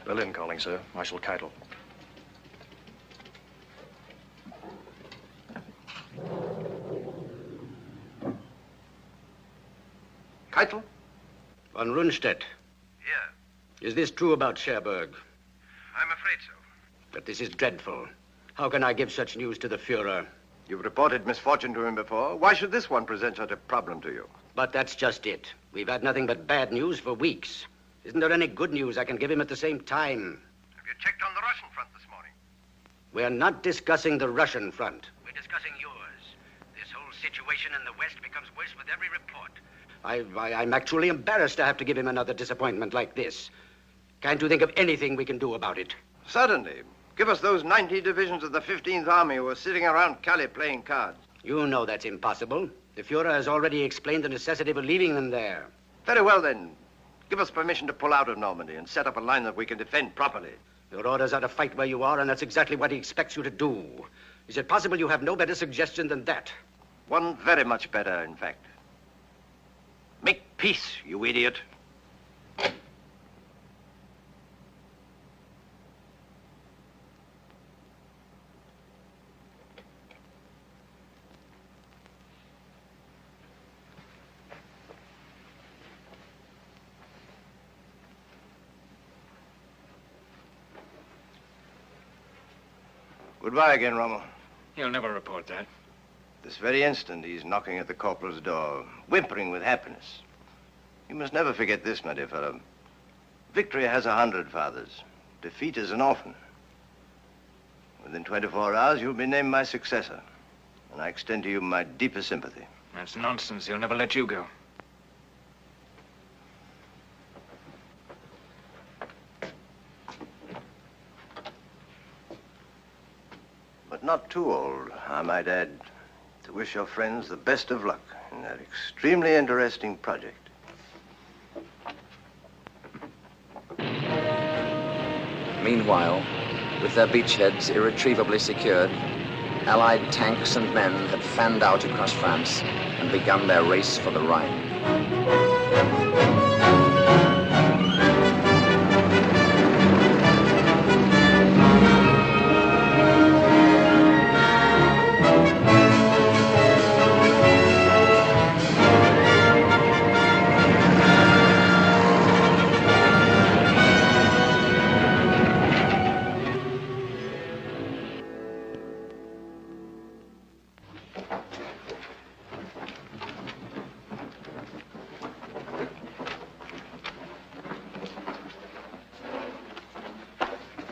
Speaker 18: Berlin calling, sir. Marshal Keitel.
Speaker 15: Keitel?
Speaker 19: Von Rundstedt.
Speaker 15: Yeah.
Speaker 19: Is this true about Cherbourg?
Speaker 15: I'm afraid so.
Speaker 19: But this is dreadful. How can I give such news to the Fuhrer?
Speaker 15: You've reported misfortune to him before. Why should this one present such a problem to you?
Speaker 19: But that's just it. We've had nothing but bad news for weeks. Isn't there any good news I can give him at the same time?
Speaker 15: Have you checked on the Russian front this morning?
Speaker 19: We're not discussing the Russian front.
Speaker 20: We're discussing yours. This whole situation in the West becomes worse with every report.
Speaker 19: I'm actually embarrassed to have to give him another disappointment like this. Can't you think of anything we can do about it?
Speaker 15: Certainly. Give us those 90 divisions of the 15th Army who are sitting around Calais playing cards.
Speaker 19: You know that's impossible. The Fuhrer has already explained the necessity for leaving them there.
Speaker 15: Very well, then. Give us permission to pull out of Normandy and set up a line that we can defend properly.
Speaker 19: Your orders are to fight where you are, and that's exactly what he expects you to do. Is it possible you have no better suggestion than that?
Speaker 15: One very much better, in fact. Make peace, you idiot. Goodbye again, Rommel.
Speaker 11: He'll never report that.
Speaker 15: This very instant, he's knocking at the corporal's door, whimpering with happiness. You must never forget this, my dear fellow. Victory has 100 fathers. Defeat is an orphan. Within 24 hours, you'll be named my successor. And I extend to you my deepest sympathy.
Speaker 11: That's nonsense. He'll never let you go.
Speaker 15: But not too old, I might add, to wish your friends the best of luck in that extremely interesting project.
Speaker 1: Meanwhile, with their beachheads irretrievably secured, Allied tanks and men had fanned out across France and begun their race for the Rhine.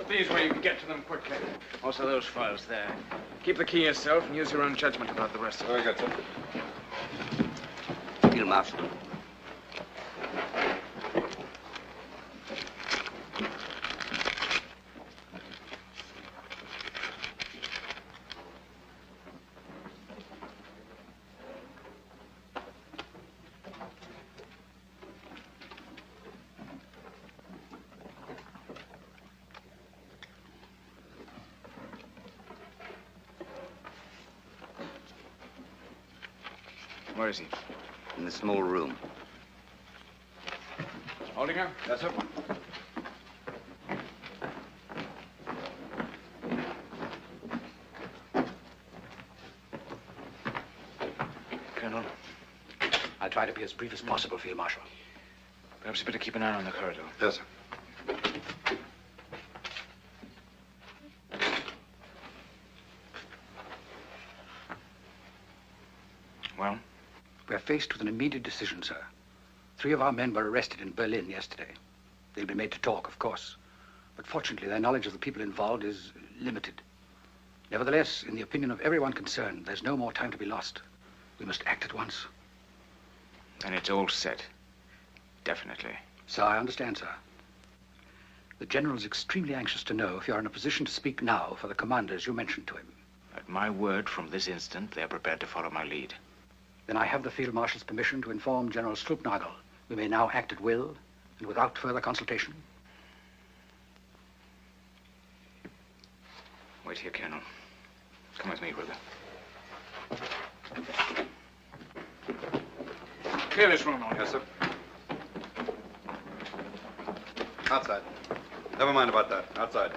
Speaker 11: These where you can get to them quickly. Also those files there. Keep the key yourself and use your own judgment about the rest of it.
Speaker 17: Very good, sir.
Speaker 20: Field Marshal.
Speaker 11: Where is he?
Speaker 20: In the small room.
Speaker 11: Holding her?
Speaker 17: Yes, sir.
Speaker 11: Colonel,
Speaker 19: I'll try to be as brief as possible, Field Marshal.
Speaker 11: Perhaps you better keep an eye on the corridor.
Speaker 17: Yes, sir.
Speaker 11: Well?
Speaker 19: We're faced with an immediate decision, sir. 3 of our men were arrested in Berlin yesterday. They'll be made to talk, of course. But fortunately, their knowledge of the people involved is limited. Nevertheless, in the opinion of everyone concerned, there's no more time to be lost. We must act at once.
Speaker 11: Then it's all set. Definitely.
Speaker 19: So I understand, sir. The general's extremely anxious to know if you're in a position to speak now for the commanders you mentioned to him.
Speaker 11: At my word, from this instant, they're prepared to follow my lead.
Speaker 19: Then I have the Field Marshal's permission to inform General Struppnagel. We may now act at will and without further consultation.
Speaker 11: Wait here, Colonel. Come with me, Ruger. Clear this room, all.
Speaker 17: Yes, sir. Outside. Never mind about that. Outside.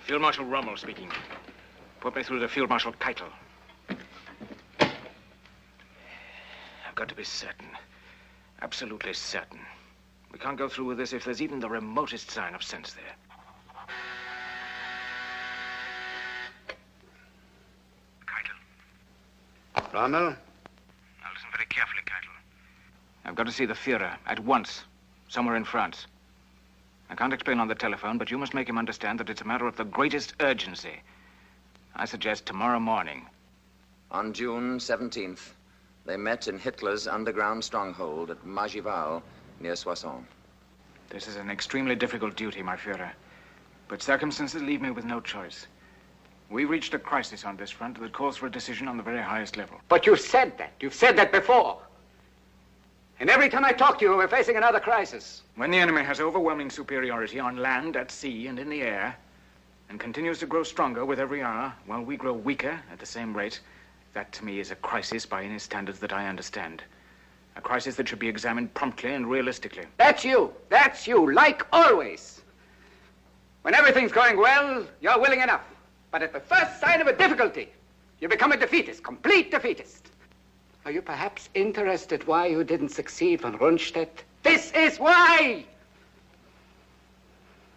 Speaker 11: Field Marshal Rommel speaking. Put me through to Field Marshal Keitel. I've got to be certain. Absolutely certain. We can't go through with this if there's even the remotest sign of sense there.
Speaker 19: Rommel?
Speaker 11: Now listen very carefully, Keitel. I've got to see the Führer at once, somewhere in France. I can't explain on the telephone, but you must make him understand that it's a matter of the greatest urgency. I suggest tomorrow morning.
Speaker 1: On June 17th, they met in Hitler's underground stronghold at Magival, near Soissons.
Speaker 11: This is an extremely difficult duty, my Führer. But circumstances leave me with no choice. We reached a crisis on this front that calls for a decision on the very highest level.
Speaker 19: But you've said that. You've said that before. And every time I talk to you, we're facing another crisis.
Speaker 11: When the enemy has overwhelming superiority on land, at sea, and in the air, and continues to grow stronger with every hour, while we grow weaker at the same rate, that to me is a crisis by any standards that I understand. A crisis that should be examined promptly and realistically.
Speaker 19: That's you. That's you, like always. When everything's going well, you're willing enough. But at the first sign of a difficulty, you become a defeatist, complete defeatist. Are you perhaps interested why you didn't succeed von Rundstedt? This is why!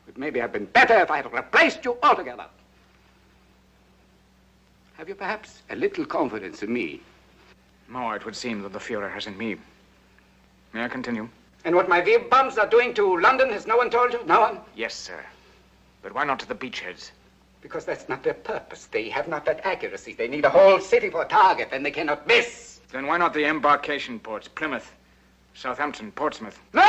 Speaker 19: It maybe have been better if I had replaced you altogether. Have you perhaps a little confidence in me?
Speaker 11: More, it would seem, than the Führer has in me. May I continue?
Speaker 19: And what my V-bombs are doing to London, has no one told you? No one?
Speaker 11: Yes, sir. But why not to the beachheads?
Speaker 19: Because that's not their purpose. They have not that accuracy. They need a whole city for a target, and they cannot miss.
Speaker 11: Then why not the embarkation ports? Plymouth, Southampton, Portsmouth.
Speaker 19: No!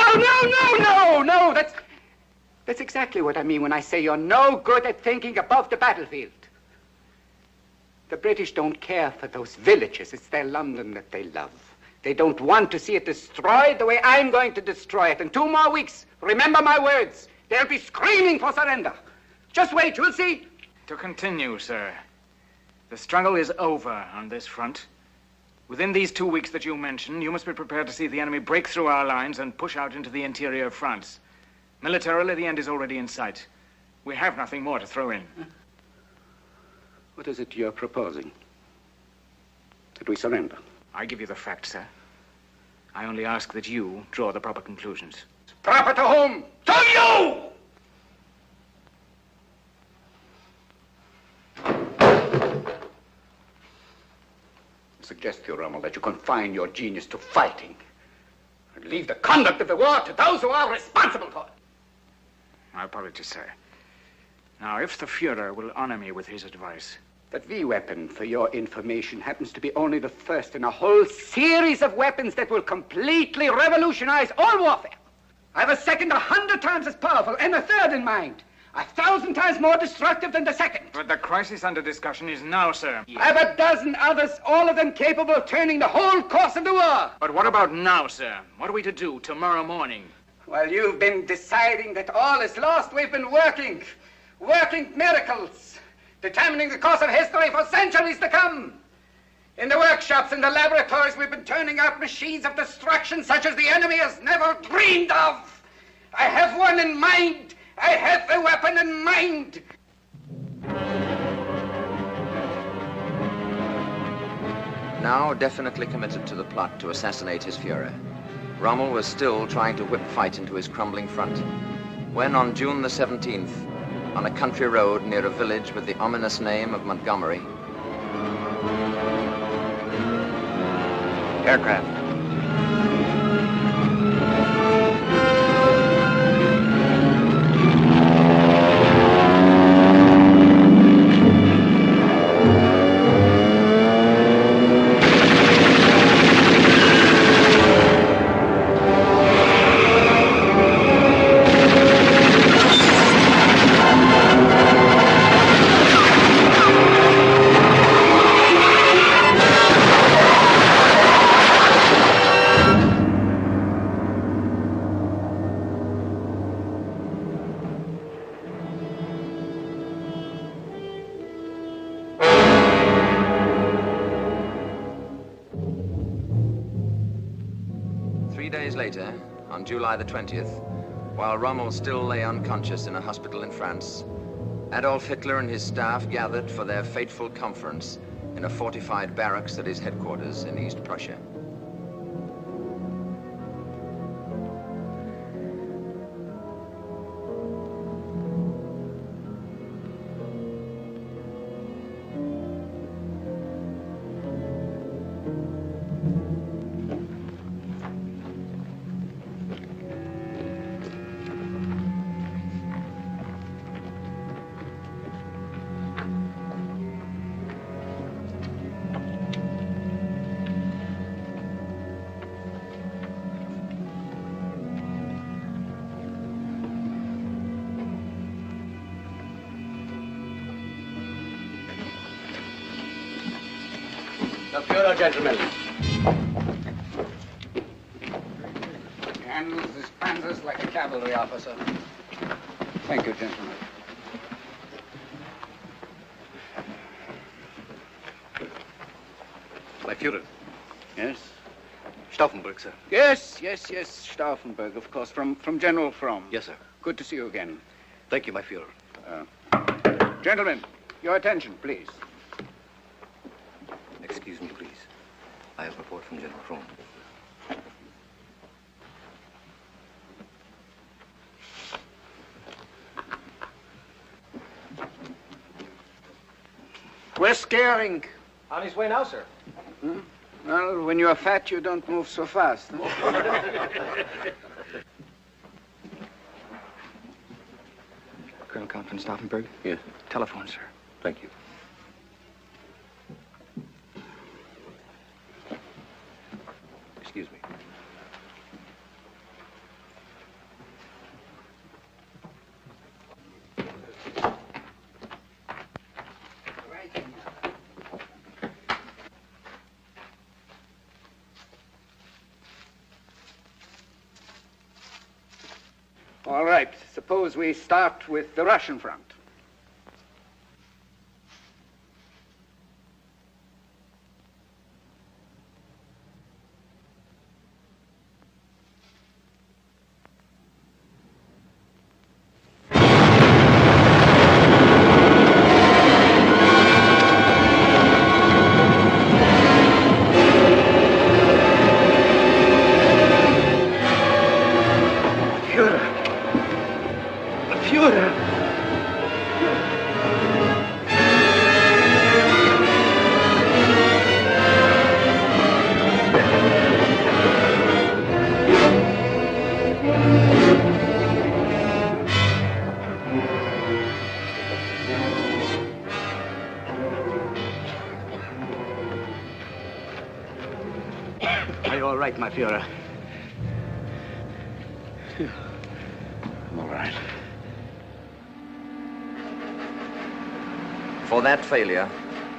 Speaker 19: That's exactly what I mean when I say you're no good at thinking above the battlefield. The British don't care for those villages. It's their London that they love. They don't want to see it destroyed the way I'm going to destroy it. In 2 more weeks, remember my words, they'll be screaming for surrender. Just wait, you'll see.
Speaker 11: To continue, sir. The struggle is over on this front. Within these 2 weeks that you mentioned, you must be prepared to see the enemy break through our lines and push out into the interior of France. Militarily, the end is already in sight. We have nothing more to throw in.
Speaker 19: What is it you're proposing? That we surrender?
Speaker 11: I give you the facts, sir. I only ask that you draw the proper conclusions.
Speaker 19: Proper to whom? To you! I suggest to you, Rommel, that you confine your genius to fighting and leave the conduct of the war to those who are responsible for it.
Speaker 11: My apologies, sir. Now, if the Fuhrer will honor me with his advice.
Speaker 19: That V-weapon, for your information, happens to be only the first in a whole series of weapons that will completely revolutionize all warfare. I have a second 100 times as powerful and a third in mind. 1,000 times more destructive than the second.
Speaker 11: But the crisis under discussion is now, sir.
Speaker 19: I have a dozen others, all of them capable of turning the whole course of the war.
Speaker 11: But what about now, sir? What are we to do tomorrow morning?
Speaker 19: While you've been deciding that all is lost, we've been working miracles, determining the course of history for centuries to come. In the workshops, in the laboratories, we've been turning out machines of destruction such as the enemy has never dreamed of. I have one in mind. I have the weapon in mind.
Speaker 1: Now definitely committed to the plot to assassinate his Führer, Rommel was still trying to whip fight into his crumbling front, when on June the 17th, on a country road near a village with the ominous name of Montgomery,
Speaker 18: aircraft.
Speaker 1: Later, on July the 20th, while Rommel still lay unconscious in a hospital in France, Adolf Hitler and his staff gathered for their fateful conference in a fortified barracks at his headquarters in East Prussia.
Speaker 19: The Führer, gentlemen. Handles his panzers like a cavalry officer. Thank you, gentlemen.
Speaker 18: My Führer. Yes? Stauffenberg, sir.
Speaker 19: Yes, Stauffenberg, of course, from General Fromm.
Speaker 18: Yes, sir.
Speaker 19: Good to see you again.
Speaker 18: Thank you, my Führer.
Speaker 19: Gentlemen, your attention, please.
Speaker 18: Excuse me, please. I have a report from General Fromm.
Speaker 19: We're scaring.
Speaker 14: On his way now, sir.
Speaker 19: Well, when you're fat, you don't move so fast. Huh?
Speaker 10: Colonel Count von Stauffenberg?
Speaker 7: Yes.
Speaker 10: Telephone, sir.
Speaker 7: Thank you. Excuse me.
Speaker 19: All right. Suppose we start with the Russian front.
Speaker 15: Are you all right, my Führer?
Speaker 7: I'm all right.
Speaker 1: For that failure,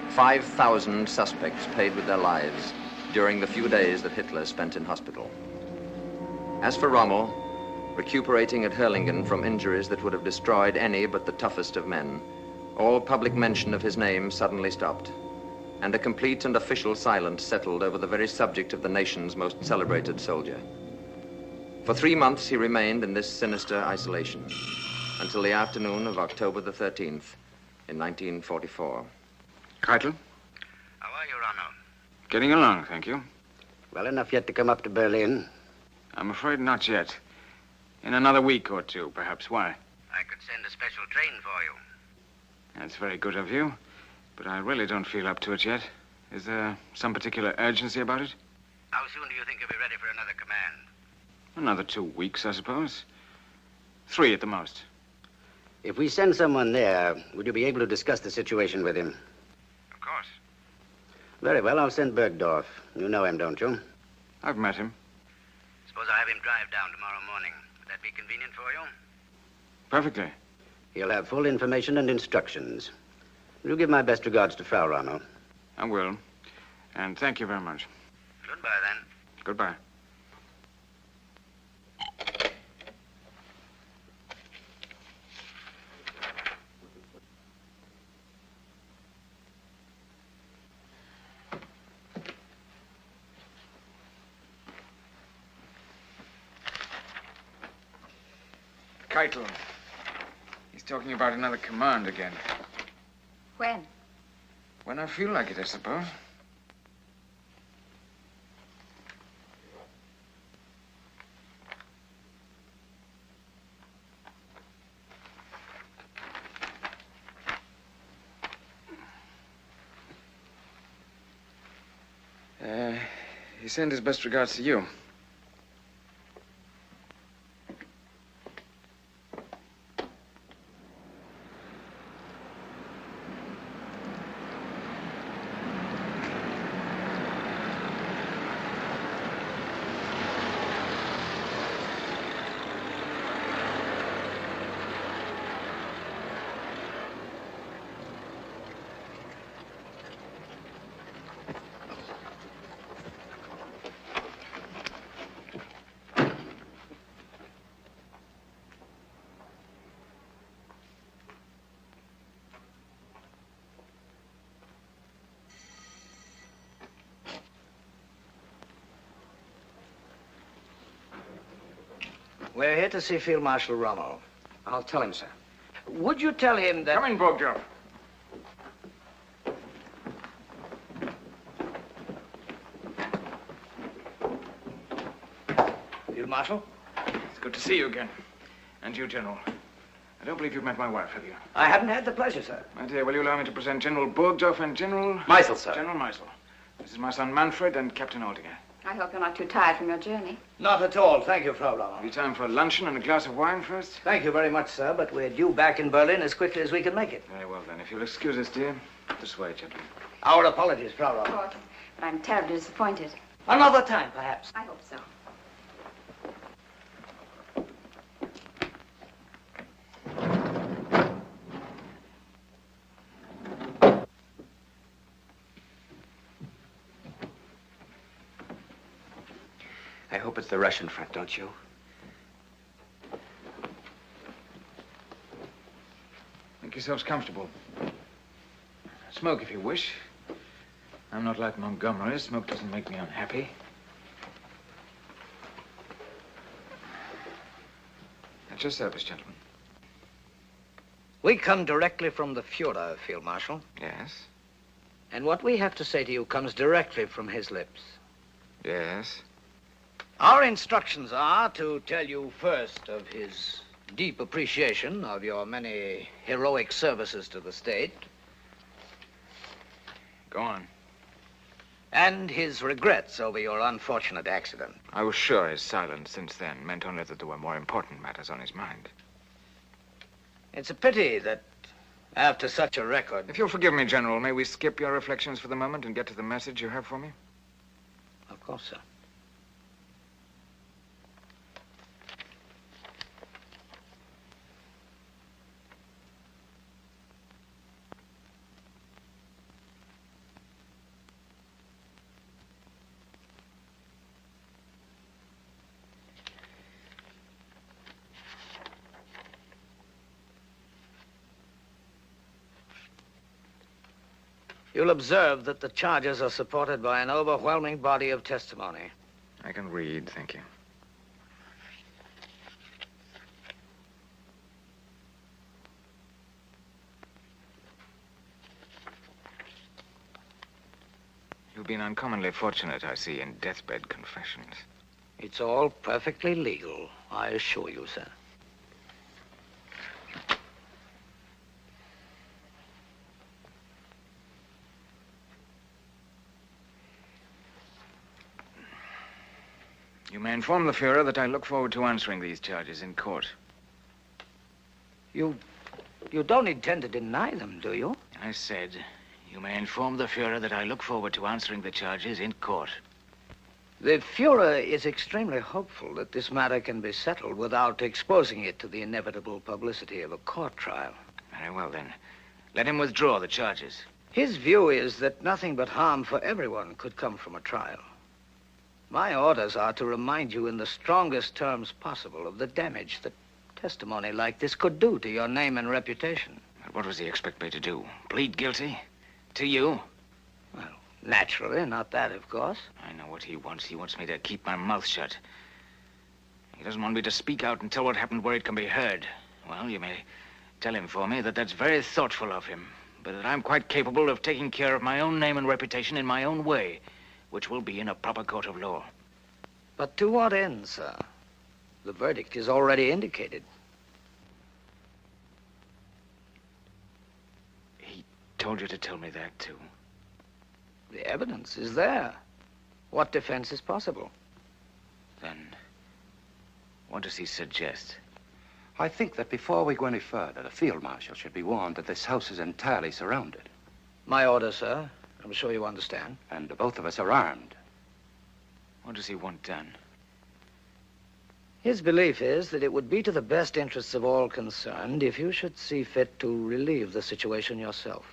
Speaker 1: 5,000 suspects paid with their lives during the few days that Hitler spent in hospital. As for Rommel, recuperating at Hurlingen from injuries that would have destroyed any but the toughest of men, all public mention of his name suddenly stopped, and a complete and official silence settled over the very subject of the nation's most celebrated soldier. For 3 months, he remained in this sinister isolation, until the afternoon of October the 13th in 1944.
Speaker 11: Keitel?
Speaker 20: How are you, Ronald?
Speaker 11: Getting along, thank you.
Speaker 20: Well enough yet to come up to Berlin?
Speaker 11: I'm afraid not yet. In another week or two, perhaps. Why?
Speaker 20: I could send a special train for you.
Speaker 11: That's very good of you, but I really don't feel up to it yet. Is there some particular urgency about it?
Speaker 20: How soon do you think you'll be ready for another command?
Speaker 11: Another 2 weeks, I suppose. 3 at the most.
Speaker 20: If we send someone there, would you be able to discuss the situation with him?
Speaker 11: Of course.
Speaker 20: Very well, I'll send Bergdorf. You know him, don't you?
Speaker 11: I've met him.
Speaker 20: Suppose I have him drive down tomorrow morning. Would that be convenient for you?
Speaker 11: Perfectly.
Speaker 20: He'll have full information and instructions. You'll give my best regards to Frau Ronald.
Speaker 11: I will. And thank you very much.
Speaker 20: Goodbye, then.
Speaker 11: Goodbye. Keitel. He's talking about another command again.
Speaker 12: When?
Speaker 11: When I feel like it, I suppose. He sent his best regards to you.
Speaker 14: We're here to see Field Marshal Rommel.
Speaker 19: I'll tell him, sir.
Speaker 14: Would you tell him that...
Speaker 11: Come in, Bergdorf.
Speaker 14: Field Marshal?
Speaker 11: It's good to see you again. And you, General. I don't believe you've met my wife, have you?
Speaker 14: I haven't had the pleasure, sir.
Speaker 11: My dear, will you allow me to present General Bergdorf and General...
Speaker 14: Meisel, sir.
Speaker 11: General Meisel. This is my son Manfred and Captain Aldinger.
Speaker 12: I hope you're not too tired from your journey.
Speaker 14: Not at all, thank you, Frau Lauer.
Speaker 11: Have you time for luncheon and a glass of wine first?
Speaker 14: Thank you very much, sir, but we're due back in Berlin as quickly as we can make it.
Speaker 11: Very well, then. If you'll excuse us, dear. This way, gentlemen.
Speaker 14: Our apologies, Frau
Speaker 12: Of
Speaker 14: Lauer.
Speaker 12: course. But I'm terribly disappointed.
Speaker 14: Another time, perhaps.
Speaker 12: I hope so.
Speaker 13: I hope it's the Russian front, don't you?
Speaker 11: Make yourselves comfortable. Smoke if you wish. I'm not like Montgomery. Smoke doesn't make me unhappy. At your service, gentlemen.
Speaker 14: We come directly from the Fuhrer, Field Marshal.
Speaker 11: Yes?
Speaker 14: And what we have to say to you comes directly from his lips.
Speaker 11: Yes?
Speaker 14: Our instructions are to tell you first of his deep appreciation of your many heroic services to the state.
Speaker 11: Go on.
Speaker 14: And his regrets over your unfortunate accident.
Speaker 11: I was sure his silence since then meant only that there were more important matters on his mind.
Speaker 14: It's a pity that after such a record...
Speaker 11: If you'll forgive me, General, may we skip your reflections for the moment and get to the message you have for me?
Speaker 14: Of course, sir. You'll observe that the charges are supported by an overwhelming body of testimony.
Speaker 11: I can read, thank you. You've been uncommonly fortunate, I see, in deathbed confessions.
Speaker 14: It's all perfectly legal, I assure you, sir.
Speaker 11: You may inform the Fuhrer that I look forward to answering these charges in court.
Speaker 14: You don't intend to deny them, do you?
Speaker 11: I said, you may inform the Fuhrer that I look forward to answering the charges in court.
Speaker 14: The Fuhrer is extremely hopeful that this matter can be settled without exposing it to the inevitable publicity of a court trial.
Speaker 11: Very well, then. Let him withdraw the charges.
Speaker 14: His view is that nothing but harm for everyone could come from a trial. My orders are to remind you in the strongest terms possible of the damage that testimony like this could do to your name and reputation.
Speaker 11: But what does he expect me to do? Plead guilty? To you?
Speaker 14: Well, naturally, not that, of course.
Speaker 11: I know what he wants. He wants me to keep my mouth shut. He doesn't want me to speak out and tell what happened where it can be heard. Well, you may tell him for me that that's very thoughtful of him, but that I'm quite capable of taking care of my own name and reputation in my own way, which will be in a proper court of law.
Speaker 14: But to what end, sir? The verdict is already indicated.
Speaker 11: He told you to tell me that, too?
Speaker 14: The evidence is there. What defense is possible?
Speaker 11: Then, what does he suggest?
Speaker 18: I think that before we go any further, the field marshal should be warned that this house is entirely surrounded.
Speaker 14: My order, sir. I'm sure you understand.
Speaker 18: And the both of us are armed.
Speaker 11: What does he want done?
Speaker 14: His belief is that it would be to the best interests of all concerned if you should see fit to relieve the situation yourself,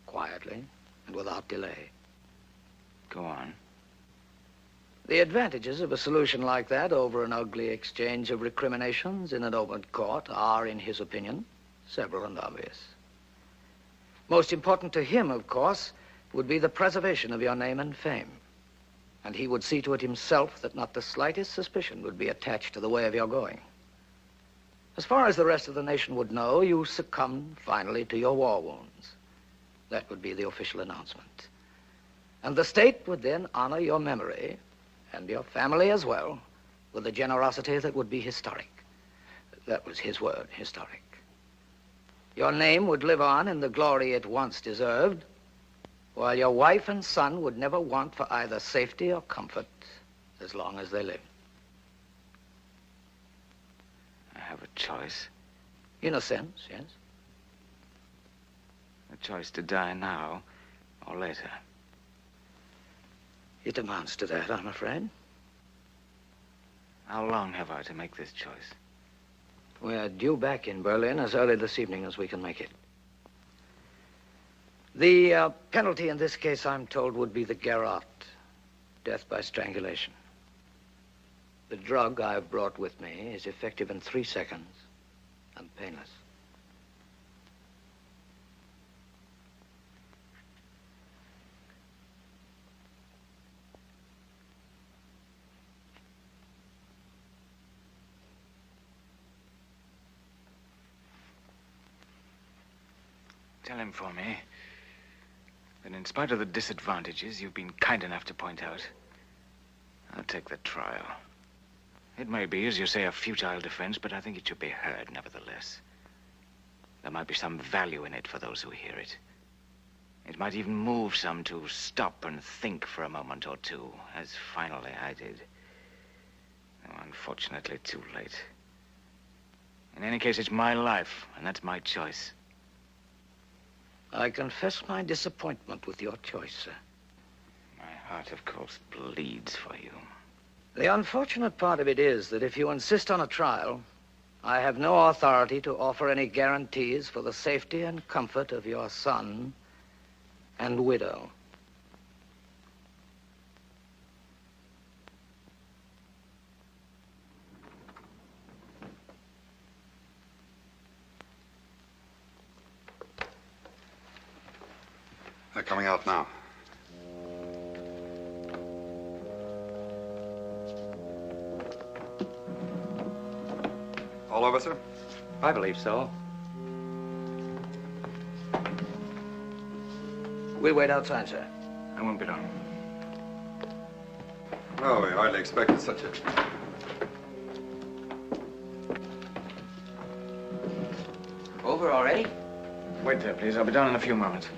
Speaker 14: quietly and without delay.
Speaker 11: Go on.
Speaker 14: The advantages of a solution like that over an ugly exchange of recriminations in an open court are, in his opinion, several and obvious. Most important to him, of course, would be the preservation of your name and fame. And he would see to it himself that not the slightest suspicion would be attached to the way of your going. As far as the rest of the nation would know, you succumbed finally to your war wounds. That would be the official announcement. And the state would then honor your memory, and your family as well, with a generosity that would be historic. That was his word, historic. Your name would live on in the glory it once deserved, while your wife and son would never want for either safety or comfort as long as they live.
Speaker 11: I have a choice.
Speaker 14: In a sense, yes.
Speaker 11: A choice to die now or later.
Speaker 14: It amounts to that, I'm afraid.
Speaker 11: How long have I to make this choice?
Speaker 14: We're due back in Berlin as early this evening as we can make it. The penalty in this case, I'm told, would be the garrote, death by strangulation. The drug I've brought with me is effective in 3 seconds and painless.
Speaker 11: Tell him for me that in spite of the disadvantages you've been kind enough to point out, I'll take the trial. It may be, as you say, a futile defense, but I think it should be heard nevertheless. There might be some value in it for those who hear it. It might even move some to stop and think for a moment or two, as finally I did. Though unfortunately too late. In any case, it's my life, and that's my choice.
Speaker 14: I confess my disappointment with your choice, sir.
Speaker 11: My heart, of course, bleeds for you.
Speaker 14: The unfortunate part of it is that if you insist on a trial, I have no authority to offer any guarantees for the safety and comfort of your son and widow.
Speaker 17: They're coming out now. All over, sir?
Speaker 18: I believe so.
Speaker 14: We'll wait outside, sir.
Speaker 11: I won't be long.
Speaker 17: Well, we hardly expected such a...
Speaker 14: Over already?
Speaker 11: Wait there, please. I'll be down in a few moments.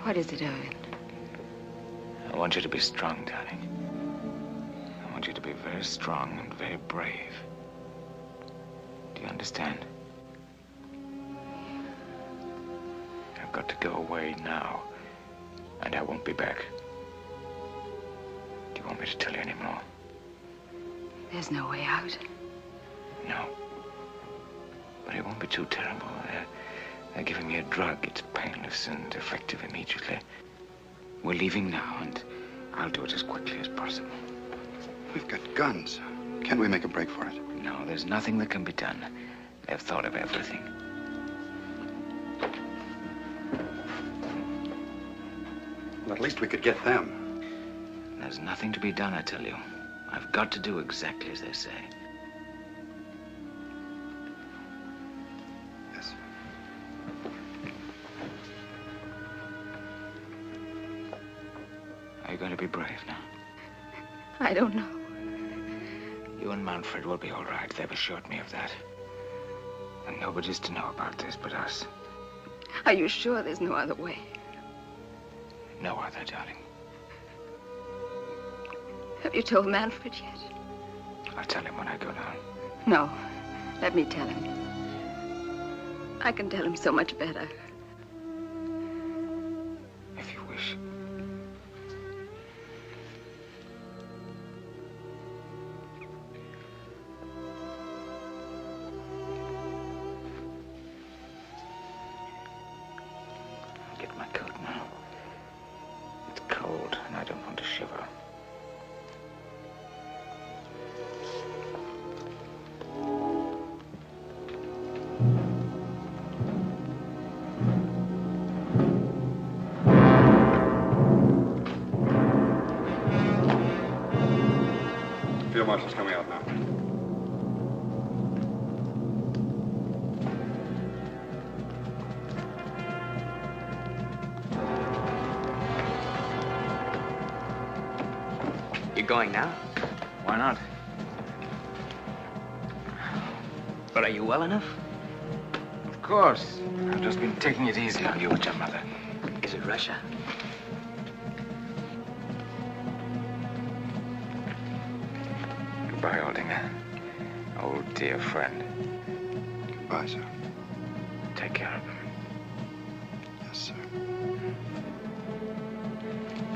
Speaker 12: What is it, Owen?
Speaker 11: I want you to be strong, darling. I want you to be very strong and very brave. Do you understand? I've got to go away now, and I won't be back. Do you want me to tell you any more?
Speaker 12: There's no way out.
Speaker 11: No. But it won't be too terrible. They're giving me a drug. It's painless and effective immediately. We're leaving now, and I'll do it as quickly as possible.
Speaker 17: We've got guns. Can't we make a break for it?
Speaker 11: No, there's nothing that can be done. They've thought of everything.
Speaker 17: Well, at least we could get them.
Speaker 11: There's nothing to be done, I tell you. I've got to do exactly as they say.
Speaker 17: Yes.
Speaker 11: Are you going to be brave now?
Speaker 12: I don't know.
Speaker 11: You and Manfred will be all right. They've assured me of that. And nobody's to know about this but us.
Speaker 12: Are you sure there's no other way?
Speaker 11: No other, darling.
Speaker 12: Have you told Manfred yet?
Speaker 11: I'll tell him when I go down.
Speaker 12: No. Let me tell him. I can tell him so much better.
Speaker 11: If you wish. I'll get my coat now. It's cold, and I don't want to shiver.
Speaker 17: Field Marshal's coming out now.
Speaker 19: You going now?
Speaker 11: Why not?
Speaker 10: But are you well enough?
Speaker 11: Of course. I've just been taking it easy on you with your mother.
Speaker 10: Is it Russia?
Speaker 11: Goodbye, Aldinger. Old dear friend.
Speaker 18: Goodbye, sir.
Speaker 11: Take care of him.
Speaker 18: Yes, sir.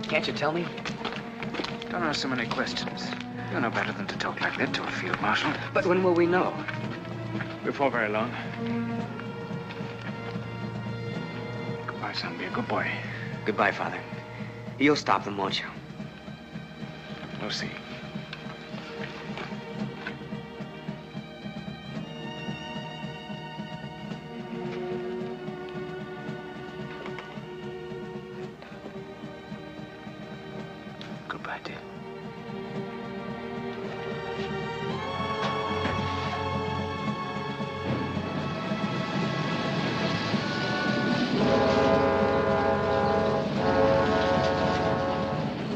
Speaker 10: Can't you tell me?
Speaker 11: Don't ask so many questions. You're no better than to talk like that to a field marshal.
Speaker 10: But when will we know?
Speaker 11: Before very long. Goodbye, son. Be a good boy.
Speaker 10: Goodbye, Father. You'll stop them, won't you?
Speaker 11: We'll see. Goodbye, dear.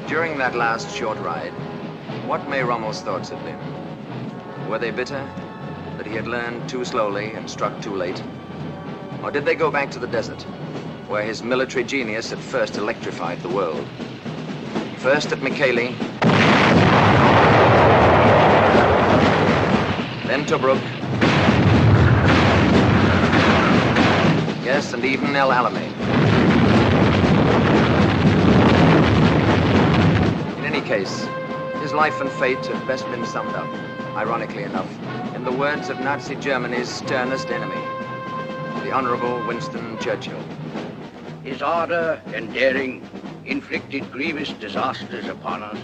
Speaker 1: During that last short ride, what may Rommel's thoughts have been? Were they bitter that he had learned too slowly and struck too late? Or did they go back to the desert, where his military genius had first electrified the world? First at Mikaeli, then Tobruk, yes, and even El Alamein. In any case, his life and fate have best been summed up, ironically enough, in the words of Nazi Germany's sternest enemy, the Honorable Winston Churchill.
Speaker 20: His ardor and daring inflicted grievous disasters upon us,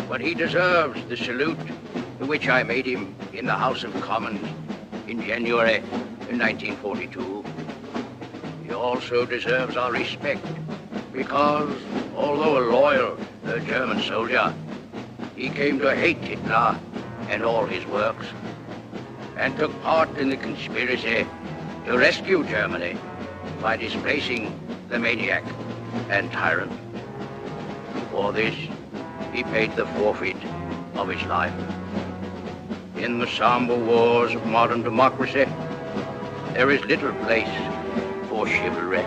Speaker 20: but he deserves the salute to which I made him in the House of Commons in January 1942. He also deserves our respect because, although a loyal German soldier, he came to hate Hitler and all his works, and took part in the conspiracy to rescue Germany by displacing the maniac and tyrant. For this, he paid the forfeit of his life. In the somber wars of modern democracy, there is little place for chivalry.